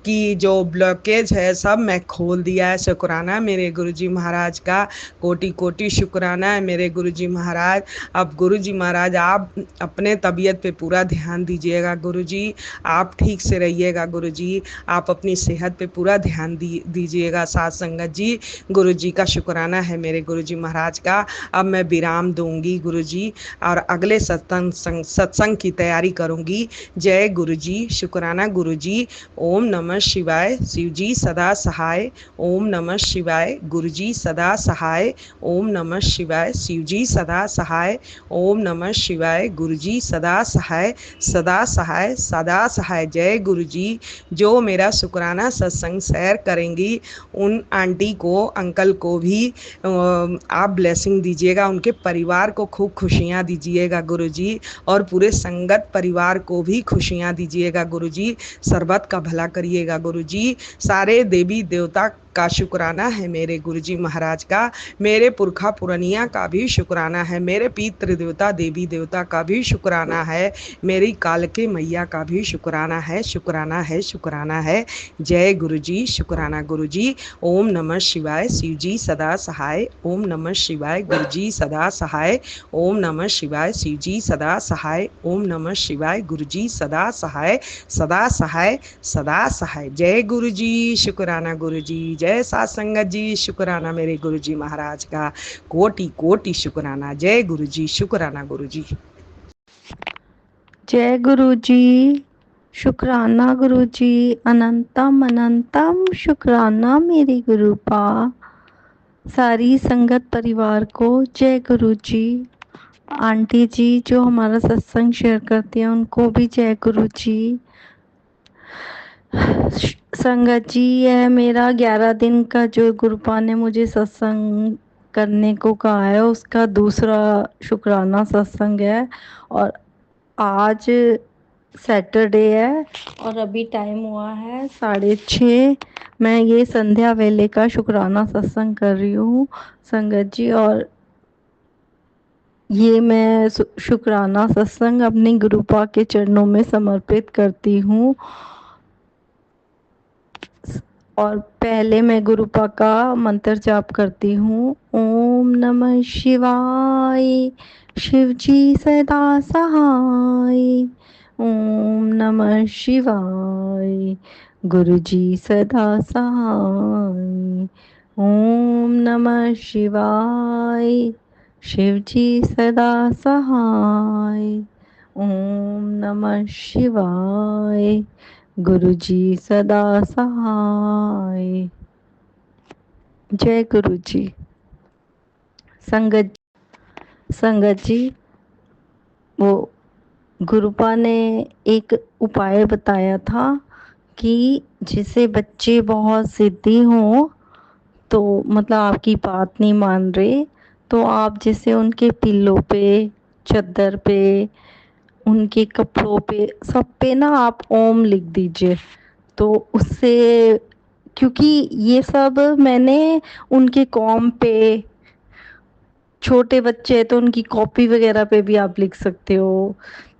की जो ब्लॉकेज है सब मैं खोल दिया है। शुक्राना मेरे गुरुजी महाराज का, कोटि कोटि शुक्राना है मेरे गुरुजी महाराज। अब गुरुजी महाराज आप अपने तबीयत पे पूरा ध्यान दीजिएगा गुरुजी, आप ठीक से रहिएगा गुरुजी, आप अपनी सेहत पे पूरा ध्यान दीजिएगा साथ संगत जी। गुरुजी का शुक्राना है मेरे गुरुजी महाराज का। अब मैं विराम दूंगी गुरुजी और अगले सत्संग की तैयारी करूंगी। जय गुरुजी, शुक्राना गुरुजी। ओम नमः शिवाय, शिवजी सदा सहाय। ओम नमः शिवाय, गुरुजी सदा सहाय। ओम नमः शिवाय, शिवजी सदा सहाय। ओम नमः शिवाय, गुरुजी सदा सहाय, सदा सहाय, सदा सहाय। जय गुरुजी। जो मेरा शुक्राना सत्संग शेयर करेंगी उन आंटी को अंकल को भी आप ब्लेसिंग दीजिएगा, उनके परिवार को खूब खुशियाँ दीजिएगा गुरुजी, और पूरे संगत परिवार को भी खुशियाँ दीजिएगा गुरुजी, सर्बत का भला करिएगा गुरुजी। सारे देवी देवता का शुक्राना है मेरे गुरुजी महाराज का, मेरे पुरखा पुरनिया का भी शुक्राना है, मेरे पितृ देवता देवी देवता का भी शुक्राना है, मेरी काल के मैया का भी शुक्राना है, शुक्राना है, शुक्राना है। जय गुरुजी, शुक्राना गुरुजी। ओम नमः शिवाय, शिवजी सदा सहाय। ओम नमः शिवाय, गुरुजी सदा सहाय। ओम नमः शिवाय, शिवजी सदा सहाय। ओम नमः शिवाय, गुरुजी सदा सहाय, सदा सहाय, सदा सहाय। जय गुरुजी, शुक्राना गुरुजी। जय साथ संगत जी, शुक्राना मेरे गुरुजी महाराज का, कोटि कोटि शुक्राना। जय गुरुजी, शुक्राना गुरुजी। जय गुरुजी, शुक्राना गुरुजी, अनंतम अनंतम शुक्राना मेरे गुरुपा। सारी संगत परिवार को जय गुरुजी। आंटी जी जो हमारा सत्संग शेयर करती हैं उनको भी जय गुरुजी। संगत जी यह मेरा 11 दिन का जो गुरुपा ने मुझे सत्संग करने को कहा है उसका दूसरा शुक्राना सत्संग है, और आज सैटरडे है और अभी टाइम हुआ है 6:30। मैं ये संध्या वेले का शुक्राना सत्संग कर रही हूँ संगत जी, और ये मैं शुक्राना सत्संग अपनी गुरुपा के चरणों में समर्पित करती हूँ। और पहले मैं गुरुपा का मंत्र जाप करती हूँ। ओम नमः शिवाय, शिवजी सदा सहाय। ओम नमः शिवाय, गुरुजी सदा सहाय। ओम नमः शिवाय, शिवजी सदा सहाय। ओम नमः शिवाय, गुरुजी सदा सहाय। जय गुरुजी। संगत जी वो गुरुपा ने एक उपाय बताया था कि जिसे बच्चे बहुत जिद्दी हों तो मतलब आपकी बात नहीं मान रहे तो आप जैसे उनके पिल्लों पे, चद्दर पे, उनके कपड़ों पे, सब पे ना आप ओम लिख दीजिए। तो उससे, क्योंकि ये सब मैंने उनके कॉम पे, छोटे बच्चे तो उनकी कॉपी वगैरह पे भी आप लिख सकते हो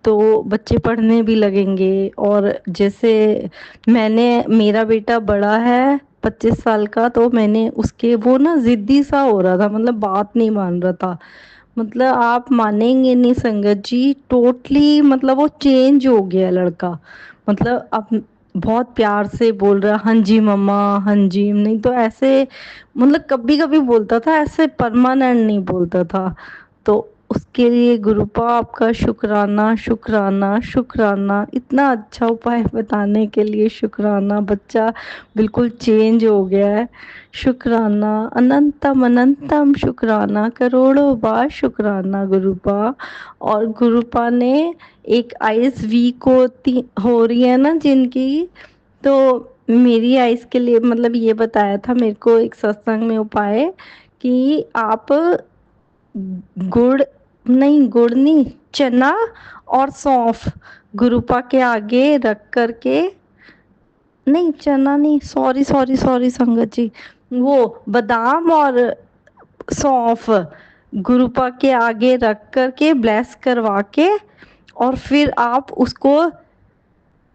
तो बच्चे पढ़ने भी लगेंगे। और जैसे मेरा बेटा बड़ा है 25 साल का, तो मैंने उसके, वो ना जिद्दी सा हो रहा था, मतलब बात नहीं मान रहा था। मतलब आप मानेंगे नहीं संगत जी, टोटली मतलब वो चेंज हो गया लड़का। मतलब अब बहुत प्यार से बोल रहा, हाँ जी मम्मा, हाँ जी। नहीं तो ऐसे मतलब कभी कभी बोलता था, ऐसे परमानेंट नहीं बोलता था। तो उसके लिए गुरुपा आपका शुक्राना शुक्राना शुक्राना। इतना अच्छा उपाय बताने के लिए शुक्राना। बच्चा बिल्कुल चेंज हो गया है। शुक्राना, अनंतम अनंतम शुक्राना, करोड़ों बार शुक्राना गुरुपा। और गुरुपा ने एक आइज वीक होती हो रही है ना जिनकी, तो मेरी आइज के लिए मतलब ये बताया था मेरे को एक सत्संग में उपाय कि आप गुड़ नहीं, चना और सौंफ गुरुपा के आगे रख करके, नहीं चना नहीं, सॉरी सॉरी सॉरी संगत जी, वो बादाम और सौंफ गुरुपा के आगे रख करके ब्लेस करवा के, और फिर आप उसको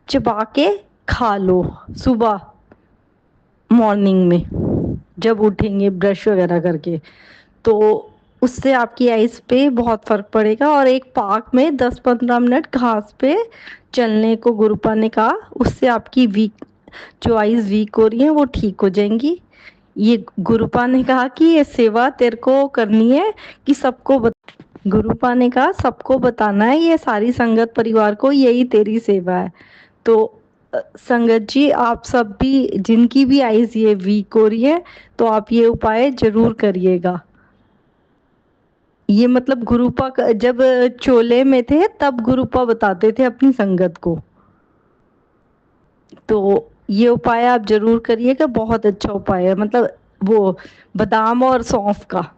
चबा के खा लो सुबह मॉर्निंग में जब उठेंगे ब्रश वगैरह करके। तो उससे आपकी आइज पे बहुत फर्क पड़ेगा। और एक पार्क में 10-15 मिनट घास पे चलने को गुरुपा ने कहा, उससे आपकी वीक जो आइज वीक हो रही है वो ठीक हो जाएंगी। ये गुरुपा ने कहा कि ये सेवा तेरे को करनी है कि गुरुपा ने कहा सबको बताना है, ये सारी संगत परिवार को, यही तेरी सेवा है। तो संगत जी आप सब भी जिनकी भी आइज ये वीक हो रही है तो आप ये उपाय जरूर करिएगा। ये मतलब गुरुपा जब चोले में थे तब गुरुपा बताते थे अपनी संगत को। तो ये उपाय आप जरूर करिएगा, बहुत अच्छा उपाय है। मतलब वो बादाम और सौंफ का।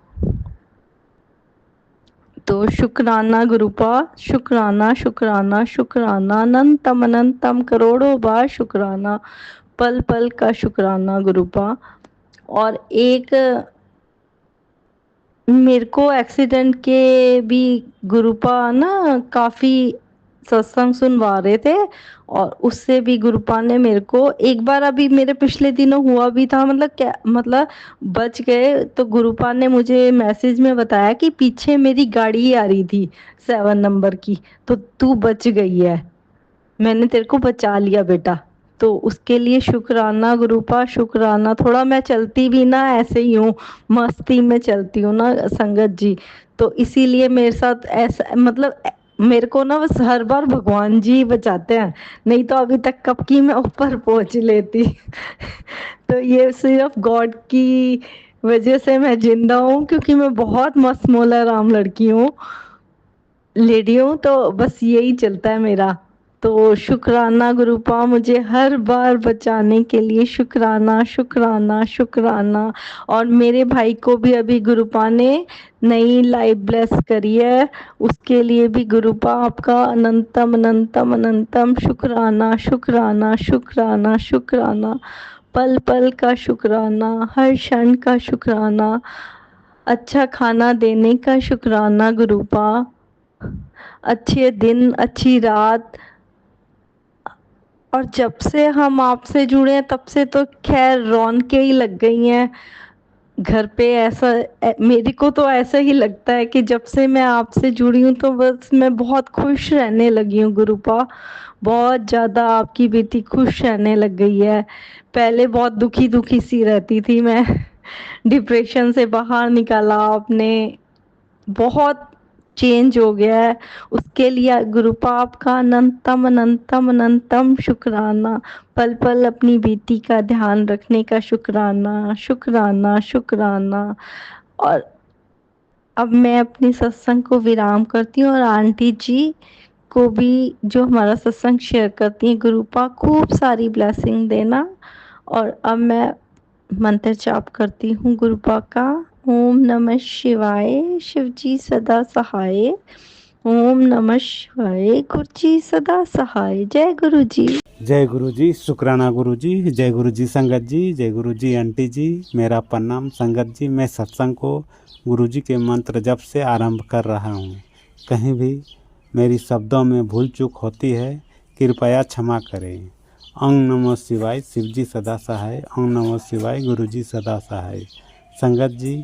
तो शुक्राना गुरुपा, शुक्राना शुक्राना शुक्राना, अनंतम अनंतम करोड़ों बार शुक्राना, पल पल का शुक्राना गुरुपा। और एक मेरे को एक्सीडेंट के भी गुरुपा ना काफ़ी सत्संग सुनवा रहे थे, और उससे भी गुरुपा ने मेरे को एक बार, अभी मेरे पिछले दिनों हुआ भी था, मतलब क्या मतलब बच गए, तो गुरुपा ने मुझे मैसेज में बताया कि पीछे मेरी गाड़ी आ रही थी 7 नंबर की, तो तू बच गई है, मैंने तेरे को बचा लिया बेटा। तो उसके लिए शुक्राना गुरुपा, शुक्राना। थोड़ा मैं चलती भी ना ऐसे ही हूँ, मस्ती में चलती हूँ ना संगत जी, तो इसीलिए मेरे साथ ऐसा मतलब मेरे को ना बस हर बार भगवान जी बचाते हैं, नहीं तो अभी तक कब की मैं ऊपर पहुंच लेती। तो ये सिर्फ गॉड की वजह से मैं जिंदा हूँ, क्योंकि मैं बहुत मस्त मौला राम लड़की हूँ, लेडी हूँ, तो बस यही चलता है मेरा। तो शुक्राना गुरुपा, मुझे हर बार बचाने के लिए शुक्राना शुक्राना शुक्राना। और मेरे भाई को भी अभी गुरुपा ने नई लाइफ ब्लेस करी है, उसके लिए भी गुरुपा आपका अनंतम अनंतम अनंतम शुक्राना शुक्राना शुक्राना शुक्राना, पल पल का शुक्राना, हर क्षण का शुक्राना, अच्छा खाना देने का शुक्राना गुरुपा, अच्छे दिन अच्छी रात। और जब से हम आपसे जुड़े हैं तब से तो खैर रौनकें ही लग गई हैं घर पे। ऐसा मेरे को तो ऐसा ही लगता है कि जब से मैं आपसे जुड़ी हूँ तो बस मैं बहुत खुश रहने लगी हूँ गुरुपा। बहुत ज़्यादा आपकी बेटी खुश रहने लग गई है। पहले बहुत दुखी दुखी सी रहती थी मैं। डिप्रेशन से बाहर निकाला आपने, बहुत चेंज हो गया है। उसके लिए गुरुपा आपका अनंतम अनंतम अनंतम शुक्राना। पल पल अपनी बेटी का ध्यान रखने का शुक्राना शुक्राना शुक्राना। और अब मैं अपनी सत्संग को विराम करती हूँ, और आंटी जी को भी जो हमारा सत्संग शेयर करती हैं, गुरुपा खूब सारी ब्लेसिंग देना। और अब मैं मंत्र जाप करती हूँ गुरुपा का। ओम नमः शिवाय, शिव जी सदा सहाय। ओम नमः शिवाय, गुरु जी सदा सहाय। जय गुरु जी। जय गुरु जी, शुक्राना गुरु जी, जय गुरु जी संगत जी, जय गुरु जी आंटी जी, मेरा प्रणाम संगत जी। मैं सत्संग को गुरु जी के मंत्र जप से आरंभ कर रहा हूँ। कहीं भी मेरी शब्दों में भूल चूक होती है, कृपया क्षमा करें। ओम नमः शिवाय, शिव जी सदा सहाय। ओम नमः शिवाय, गुरु जी सदा सहाय। संगत जी,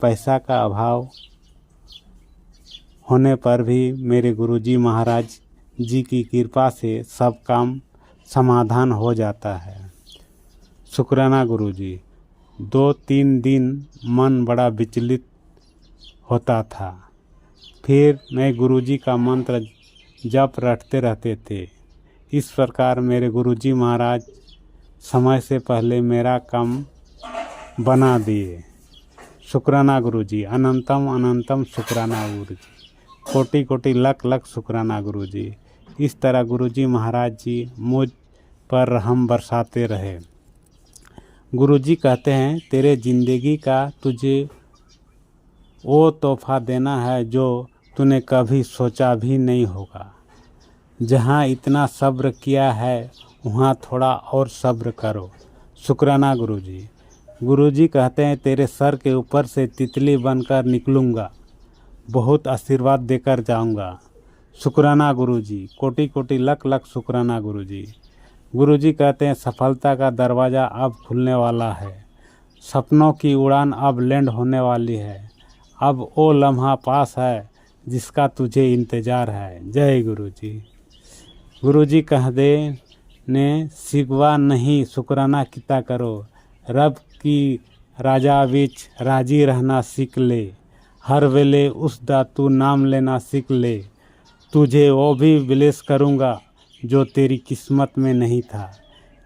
पैसा का अभाव होने पर भी मेरे गुरु जी महाराज जी की कृपा से सब काम समाधान हो जाता है। शुक्राना गुरु जी। 2-3 दिन मन बड़ा विचलित होता था, फिर मैं गुरुजी का मंत्र जप रटते रहते थे। इस प्रकार मेरे गुरुजी महाराज समय से पहले मेरा काम बना दिए। शुक्राना गुरुजी, अनंतम अनंतम शुक्राना गुरुजी, कोटि कोटि लख लख शुक्राना गुरुजी। इस तरह गुरुजी महाराज जी मुझ पर रहम बरसाते रहे। गुरुजी कहते हैं तेरे ज़िंदगी का तुझे वो तोहफा देना है जो तूने कभी सोचा भी नहीं होगा। जहाँ इतना सब्र किया है वहाँ थोड़ा और सब्र करो। शुक्राना गुरुजी। गुरुजी कहते हैं तेरे सर के ऊपर से तितली बनकर निकलूँगा, बहुत आशीर्वाद देकर जाऊँगा। शुक्राना गुरुजी, कोटि कोटि लख लख शुक्राना गुरुजी। गुरुजी कहते हैं सफलता का दरवाज़ा अब खुलने वाला है, सपनों की उड़ान अब लैंड होने वाली है। अब वो लम्हा पास है जिसका तुझे इंतज़ार है। जय गुरुजी। गुरुजी कह दे ने सिगवा नहीं शुक्राना किता करो। रब की राजा विच राजी रहना सीख ले। हर वेले उसदा तू नाम लेना सीख ले। तुझे वो भी ब्लेस करूँगा जो तेरी किस्मत में नहीं था।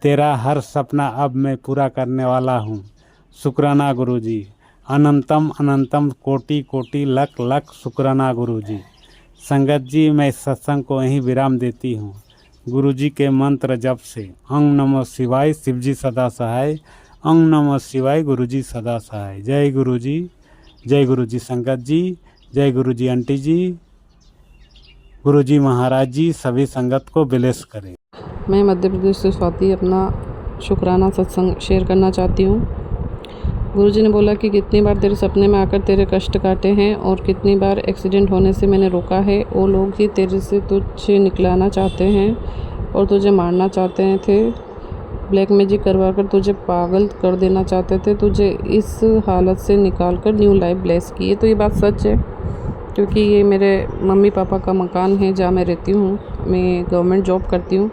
तेरा हर सपना अब मैं पूरा करने वाला हूँ। शुक्राना गुरुजी। अनंतम अनंतम कोटि कोटि लख लख शुक्राना गुरुजी। संगत जी, मैं इस सत्संग को यहीं विराम देती हूँ। गुरुजी के मंत्र जप से ओम नमः शिवाय, शिवजी सदा सहाय। ओम नमः शिवाय, गुरुजी सदा सहाय। जय गुरुजी, जय गुरुजी संगत जी, जय गुरुजी आंटी जी, गुरुजी महाराज जी सभी संगत को ब्लेस करें। मैं मध्य प्रदेश से स्वाति अपना शुक्राना सत्संग शेयर करना चाहती हूँ। गुरुजी ने बोला कि कितनी बार तेरे सपने में आकर तेरे कष्ट काटे हैं और कितनी बार एक्सीडेंट होने से मैंने रोका है। वो लोग ही तेरे से तुझे निकलाना चाहते हैं और तुझे मारना चाहते थे, ब्लैक मैजिक करवा कर तुझे पागल कर देना चाहते थे। तुझे इस हालत से निकाल कर न्यू लाइफ ब्लेस की है। तो ये बात सच है, क्योंकि ये मेरे मम्मी पापा का मकान है जहाँ मैं रहती हूँ। मैं गवर्नमेंट जॉब करती हूँ,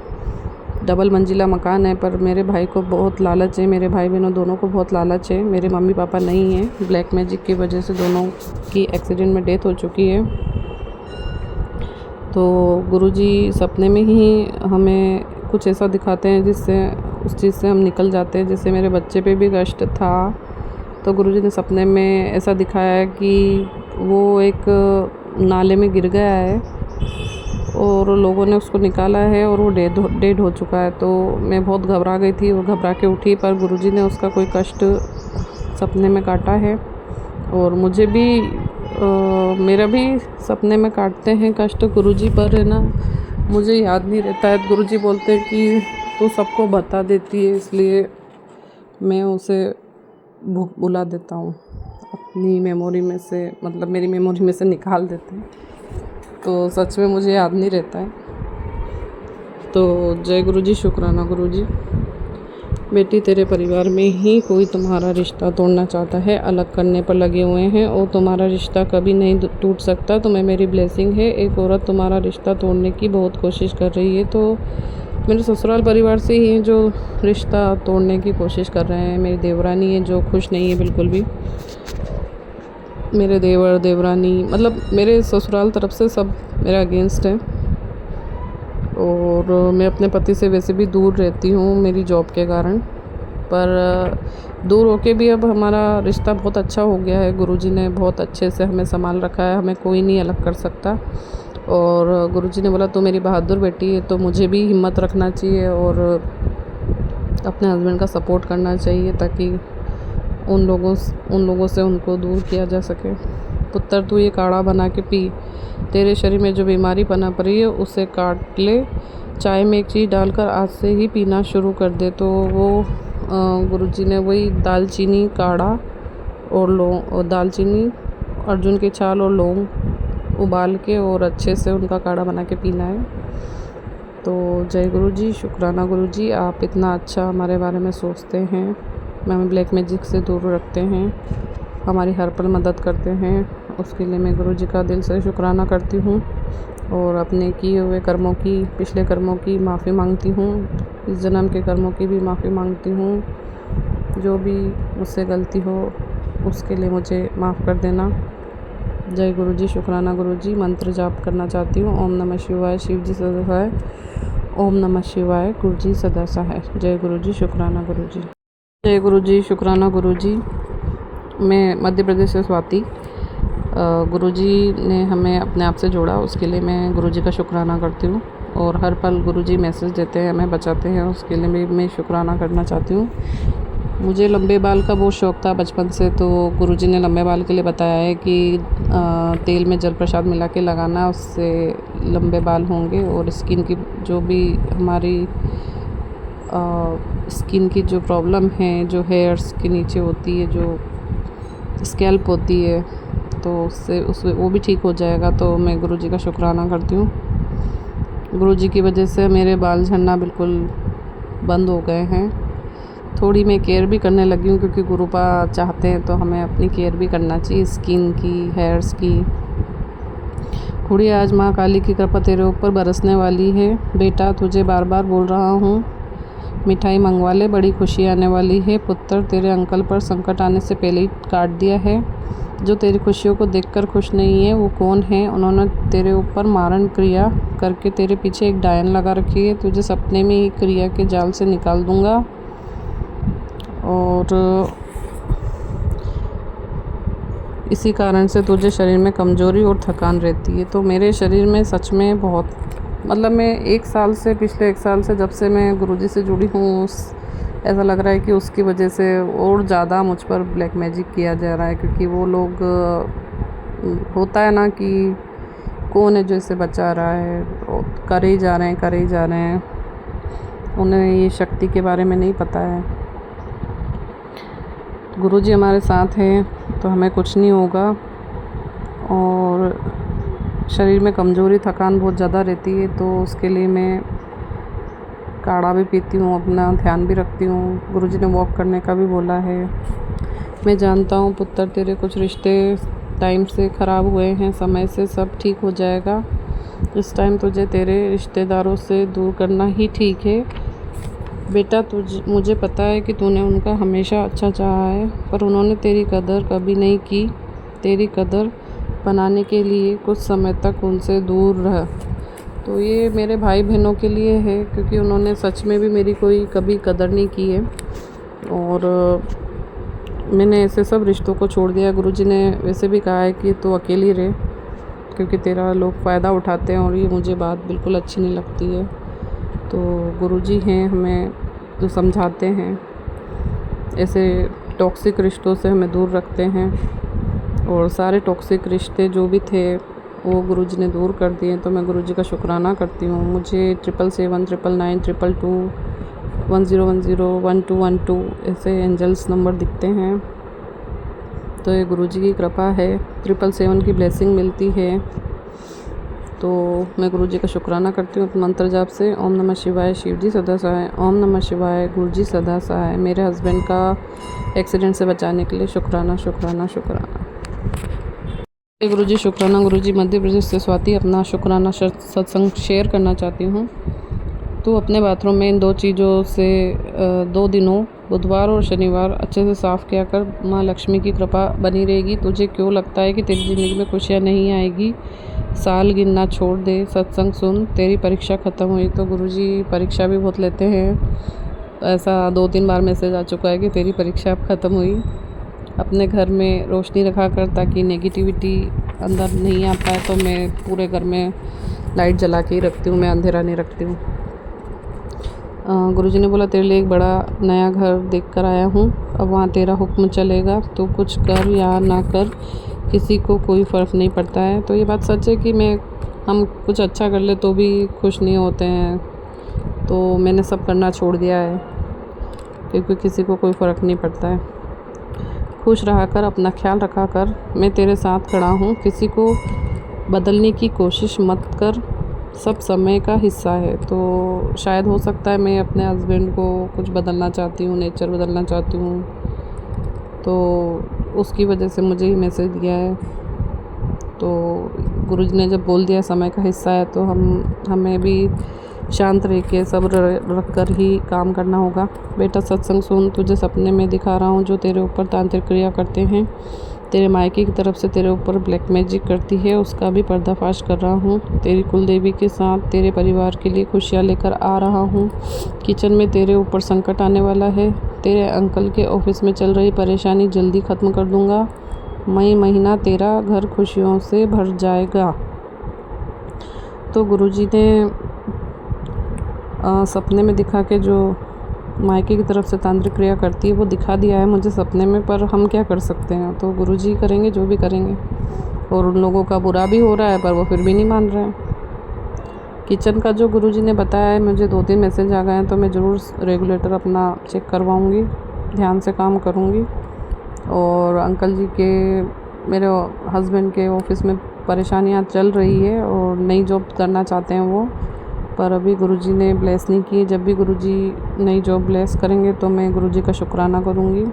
डबल मंजिला मकान है। पर मेरे भाई को बहुत लालच है, मेरे भाई बहनों दोनों को बहुत लालच है। मेरे मम्मी पापा नहीं हैं, ब्लैक मैजिक की वजह से दोनों की एक्सीडेंट में डेथ हो चुकी है। तो गुरुजी सपने में ही हमें कुछ ऐसा दिखाते हैं जिससे उस चीज़ से हम निकल जाते हैं। जैसे मेरे बच्चे पे भी कष्ट था, तो गुरुजी ने सपने में ऐसा दिखाया है कि वो एक नाले में गिर गया है और लोगों ने उसको निकाला है और वो डेड हो चुका है। तो मैं बहुत घबरा गई थी और घबरा के उठी, पर गुरुजी ने उसका कोई कष्ट सपने में काटा है। और मुझे भी मेरा भी सपने में काटते हैं कष्ट गुरुजी, पर है ना मुझे याद नहीं रहता है। गुरुजी बोलते हैं कि तू सबको बता देती है, इसलिए मैं उसे भुला देता हूँ अपनी मेमोरी में से, मतलब मेरी मेमोरी में से निकाल देते हैं। तो सच में मुझे याद नहीं रहता है। तो जय गुरुजी, शुक्राना गुरुजी। बेटी, तेरे परिवार में ही कोई तुम्हारा रिश्ता तोड़ना चाहता है, अलग करने पर लगे हुए हैं और तुम्हारा रिश्ता कभी नहीं टूट सकता। तुम्हें मेरी ब्लेसिंग है। एक औरत तुम्हारा रिश्ता तोड़ने की बहुत कोशिश कर रही है। तो मेरे ससुराल परिवार से ही जो रिश्ता तोड़ने की कोशिश कर रहे हैं। मेरी देवरानी है जो खुश नहीं है बिल्कुल भी। मेरे देवर देवरानी, मतलब मेरे ससुराल तरफ से सब मेरे अगेंस्ट है। और मैं अपने पति से वैसे भी दूर रहती हूँ मेरी जॉब के कारण, पर दूर होके भी अब हमारा रिश्ता बहुत अच्छा हो गया है। गुरुजी ने बहुत अच्छे से हमें संभाल रखा है, हमें कोई नहीं अलग कर सकता। और गुरुजी ने बोला तो मेरी बहादुर बेटी है, तो मुझे भी हिम्मत रखना चाहिए और अपने हस्बैंड का सपोर्ट करना चाहिए, ताकि उन लोगों से उनको दूर किया जा सके। पुत्र, तू ये काढ़ा बना के पी। तेरे शरीर में जो बीमारी पनप रही है उसे काट ले। चाय में एक चीज़ डालकर आज से ही पीना शुरू कर दे। तो वो गुरुजी ने वही दालचीनी काढ़ा और लौंग और दालचीनी, अर्जुन की छाल और लौंग उबाल के और अच्छे से उनका काढ़ा बना के पीना है। तो जय गुरुजी, शुक्राना गुरुजी, आप इतना अच्छा हमारे बारे में सोचते हैं, हमें ब्लैक मैजिक से दूर रखते हैं, हमारी हर पल मदद करते हैं। उसके लिए मैं गुरुजी का दिल से शुक्राना करती हूँ और अपने किए हुए कर्मों की, पिछले कर्मों की माफ़ी मांगती हूँ। इस जन्म के कर्मों की भी माफ़ी मांगती हूँ। जो भी मुझसे गलती हो उसके लिए मुझे माफ़ कर देना। जय गुरुजी, शुक्राना गुरुजी। मंत्र जाप करना चाहती हूँ। ओम नमः शिवाय, शिव जी सदा सहाय। ओम नमः शिवाय, गुरुजी सदा सहाय। जय गुरुजी, शुक्राना गुरुजी। जय गुरुजी, शुक्राना गुरुजी। मैं मध्य प्रदेश से स्वाति। गुरुजी ने हमें अपने आप से जोड़ा, उसके लिए मैं गुरुजी का शुक्राना करती हूँ। और हर पल गुरुजी मैसेज देते हैं, हमें बचाते हैं, उसके लिए भी मैं शुक्राना करना चाहती हूँ। मुझे लंबे बाल का बहुत शौक़ था बचपन से, तो गुरुजी ने लंबे बाल के लिए बताया है कि तेल में जल प्रसाद मिला के लगाना, उससे लंबे बाल होंगे। और स्किन की जो भी हमारी स्किन की जो प्रॉब्लम है, जो हेयर्स के नीचे होती है, जो स्कैल्प होती है, तो उससे वो भी ठीक हो जाएगा। तो मैं गुरुजी का शुक्राना करती हूँ। गुरुजी की वजह से मेरे बाल झड़ना बिल्कुल बंद हो गए हैं। थोड़ी मैं केयर भी करने लगी हूँ, क्योंकि गुरुपा चाहते हैं तो हमें अपनी केयर भी करना चाहिए, स्किन की, हेयर्स की। खुड़ी, आज माँ काली की कृपा तेरे ऊपर बरसने वाली है। बेटा, तुझे बार बार बोल रहा हूँ, मिठाई मंगवा ले, बड़ी खुशी आने वाली है। पुत्र, तेरे अंकल पर संकट आने से पहले ही काट दिया है। जो तेरी खुशियों को देखकर खुश नहीं है वो कौन है? उन्होंने तेरे ऊपर मारण क्रिया करके तेरे पीछे एक डायन लगा रखी है। तुझे सपने में ही क्रिया के जाल से निकाल दूंगा। और इसी कारण से तुझे शरीर में कमज़ोरी और थकान रहती है। तो मेरे शरीर में सच में बहुत, मतलब मैं पिछले 1 साल से जब से मैं गुरुजी से जुड़ी हूँ, ऐसा लग रहा है कि उसकी वजह से और ज़्यादा मुझ पर ब्लैक मैजिक किया जा रहा है। क्योंकि वो लोग, होता है ना कि कौन है जो इसे बचा रहा है, करे ही जा रहे हैं। उन्हें ये शक्ति के बारे में नहीं पता है। गुरुजी हमारे साथ हैं तो हमें कुछ नहीं होगा। और शरीर में कमज़ोरी, थकान बहुत ज़्यादा रहती है, तो उसके लिए मैं काढ़ा भी पीती हूँ, अपना ध्यान भी रखती हूँ। गुरुजी ने वॉक करने का भी बोला है। मैं जानता हूँ पुत्र, तेरे कुछ रिश्ते टाइम से ख़राब हुए हैं, समय से सब ठीक हो जाएगा। इस टाइम तुझे तेरे रिश्तेदारों से दूर करना ही ठीक है। बेटा, मुझे पता है कि तूने उनका हमेशा अच्छा चाहा है, पर उन्होंने तेरी कदर कभी नहीं की। तेरी कदर बनाने के लिए कुछ समय तक उनसे दूर रह। तो ये मेरे भाई बहनों के लिए है, क्योंकि उन्होंने सच में भी मेरी कोई कभी कदर नहीं की है। और मैंने ऐसे सब रिश्तों को छोड़ दिया। गुरुजी ने वैसे भी कहा है कि तू अकेली रहे, क्योंकि तेरा लोग फ़ायदा उठाते हैं, और ये मुझे बात बिल्कुल अच्छी नहीं लगती है। तो गुरुजी हैं, हमें जो समझाते हैं, ऐसे टॉक्सिक रिश्तों से हमें दूर रखते हैं। और सारे टॉक्सिक रिश्ते जो भी थे वो गुरुजी ने दूर कर दिए। तो मैं गुरुजी का शुक्राना करती हूँ। मुझे 777 999 222 1010 1212 ऐसे एंजल्स नंबर दिखते हैं। तो ये गुरुजी की कृपा है, 777 की ब्लेसिंग मिलती है। तो मैं गुरुजी का शुक्राना करती हूँ मंत्र जाप से। ओम नमः शिवाय, शिव जी सदा सहाय। ओम नमः शिवाय, गुरुजी सदा सहाय। मेरे हस्बैंड का एक्सीडेंट से बचाने के लिए शुक्राना, शुक्राना, शुक्राना। गुरुजी, शुक्राना गुरुजी। मध्य प्रदेश से स्वाति अपना शुक्राना सत्संग शेयर करना चाहती हूँ। तो अपने बाथरूम में इन 2 चीज़ों से 2 दिनों, बुधवार और शनिवार, अच्छे से साफ़ किया कर। माँ लक्ष्मी की कृपा बनी रहेगी। तुझे क्यों लगता है कि तेरी ज़िंदगी में खुशियाँ नहीं आएगी? साल गिनना छोड़ दे, सत्संग सुन, तेरी परीक्षा ख़त्म हुई। तो गुरुजी परीक्षा भी बहुत लेते हैं। ऐसा 2-3 बार मैसेज आ चुका है कि तेरी परीक्षा अब ख़त्म हुई। अपने घर में रोशनी रखा कर, ताकि नेगेटिविटी अंदर नहीं आ पाए। तो मैं पूरे घर में लाइट जला के ही रखती हूँ, मैं अंधेरा नहीं रखती हूँ। गुरुजी ने बोला, तेरे लिए एक बड़ा नया घर देख कर आया हूँ, अब वहाँ तेरा हुक्म चलेगा। तो कुछ कर या ना कर, किसी को कोई फ़र्क नहीं पड़ता है। तो ये बात सच है कि हम कुछ अच्छा कर ले तो भी खुश नहीं होते हैं। तो मैंने सब करना छोड़ दिया है, क्योंकि किसी को कोई फ़र्क नहीं पड़ता है। खुश रहा कर, अपना ख्याल रखा कर, मैं तेरे साथ खड़ा हूँ। किसी को बदलने की कोशिश मत कर, सब समय का हिस्सा है। तो शायद हो सकता है मैं अपने हस्बैंड को कुछ बदलना चाहती हूँ, नेचर बदलना चाहती हूँ, तो उसकी वजह से मुझे ही मैसेज दिया है। तो गुरुजी ने जब बोल दिया समय का हिस्सा है, तो हमें भी शांत रह के सब्र रख कर ही काम करना होगा। बेटा, सत्संग सुन, तुझे सपने में दिखा रहा हूँ जो तेरे ऊपर तांत्रिक क्रिया करते हैं। तेरे मायके की तरफ से तेरे ऊपर ब्लैक मैजिक करती है, उसका भी पर्दाफाश कर रहा हूँ। तेरी कुलदेवी के साथ तेरे परिवार के लिए खुशियाँ लेकर आ रहा हूँ। किचन में तेरे ऊपर संकट आने वाला है। तेरे अंकल के ऑफिस में चल रही परेशानी जल्दी ख़त्म कर दूँगा। मई महीना तेरा घर खुशियों से भर जाएगा। तो गुरुजी ने सपने में दिखा के जो मायके की तरफ से तांत्रिक क्रिया करती है वो दिखा दिया है मुझे सपने में, पर हम क्या कर सकते हैं। तो गुरुजी करेंगे जो भी करेंगे। और उन लोगों का बुरा भी हो रहा है पर वो फिर भी नहीं मान रहे हैं। किचन का जो गुरुजी ने बताया है, मुझे 2-3 मैसेज आ गए हैं, तो मैं ज़रूर रेगुलेटर अपना चेक करवाऊँगी, ध्यान से काम करूँगी। और अंकल जी के, मेरे हस्बैंड के ऑफिस में परेशानियाँ चल रही है और नई जॉब करना चाहते हैं वो, पर अभी गुरुजी ने ब्लेस नहीं किए। जब भी गुरुजी नई जॉब ब्लेस करेंगे तो मैं गुरुजी का शुक्राना करूँगी।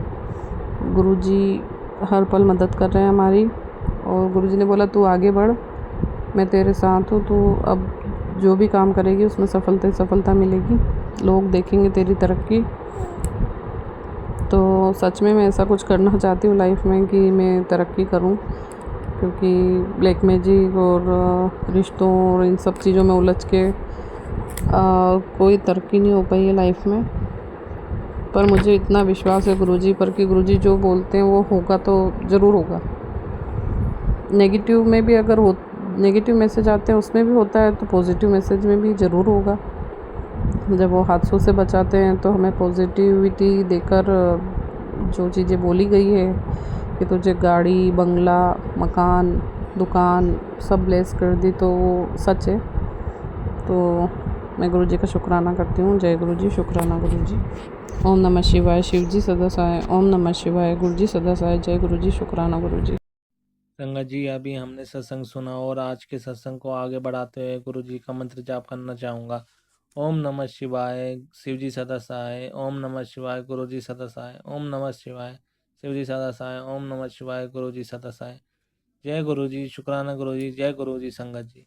गुरुजी हर पल मदद कर रहे हैं हमारी। और गुरुजी ने बोला तू आगे बढ़, मैं तेरे साथ हूँ, तू अब जो भी काम करेगी उसमें सफलता ही सफलता मिलेगी, लोग देखेंगे तेरी तरक्की। तो सच में मैं ऐसा कुछ करना चाहती हूँ लाइफ में कि मैं तरक्की करूँ, क्योंकि ब्लैक मैजिक और रिश्तों और इन सब चीज़ों में उलझ के कोई तरक्की नहीं हो पाई है लाइफ में। पर मुझे इतना विश्वास है गुरुजी पर कि गुरुजी जो बोलते हैं वो होगा तो ज़रूर होगा। नेगेटिव में भी अगर हो, नेगेटिव मैसेज आते हैं उसमें भी होता है, तो पॉजिटिव मैसेज में भी ज़रूर होगा। जब वो हादसों से बचाते हैं तो हमें पॉजिटिविटी देकर जो चीज़ें बोली गई है कि तुझे गाड़ी, बंगला, मकान, दुकान सब ब्लेस कर दी, तो वो सच है। तो मैं गुरुजी का शुक्राना करती हूँ। जय गुरुजी, शुक्राना गुरुजी। ओम नमः शिवाय। शिव जी सदा सहाय। ओम नमः शिवाय। गुरुजी सदा सहाय। जय गुरुजी, शुक्राना गुरुजी। संगत जी, अभी हमने सत्संग सुना और आज के सत्संग को आगे बढ़ाते हुए गुरु जी का मंत्र जाप करना चाहूँगा। ओम नमः शिवाय, शिव जी सदा सहाय। ओम नमः शिवाय, गुरु जी सदा सहाय। ओम नमः शिवाय, शिव जी सदा सहाय। ओम नमः शिवाय, गुरु जी सदा सहाय। जय गुरु जी, शुक्राना गुरु जी। जय गुरु जी संगत जी।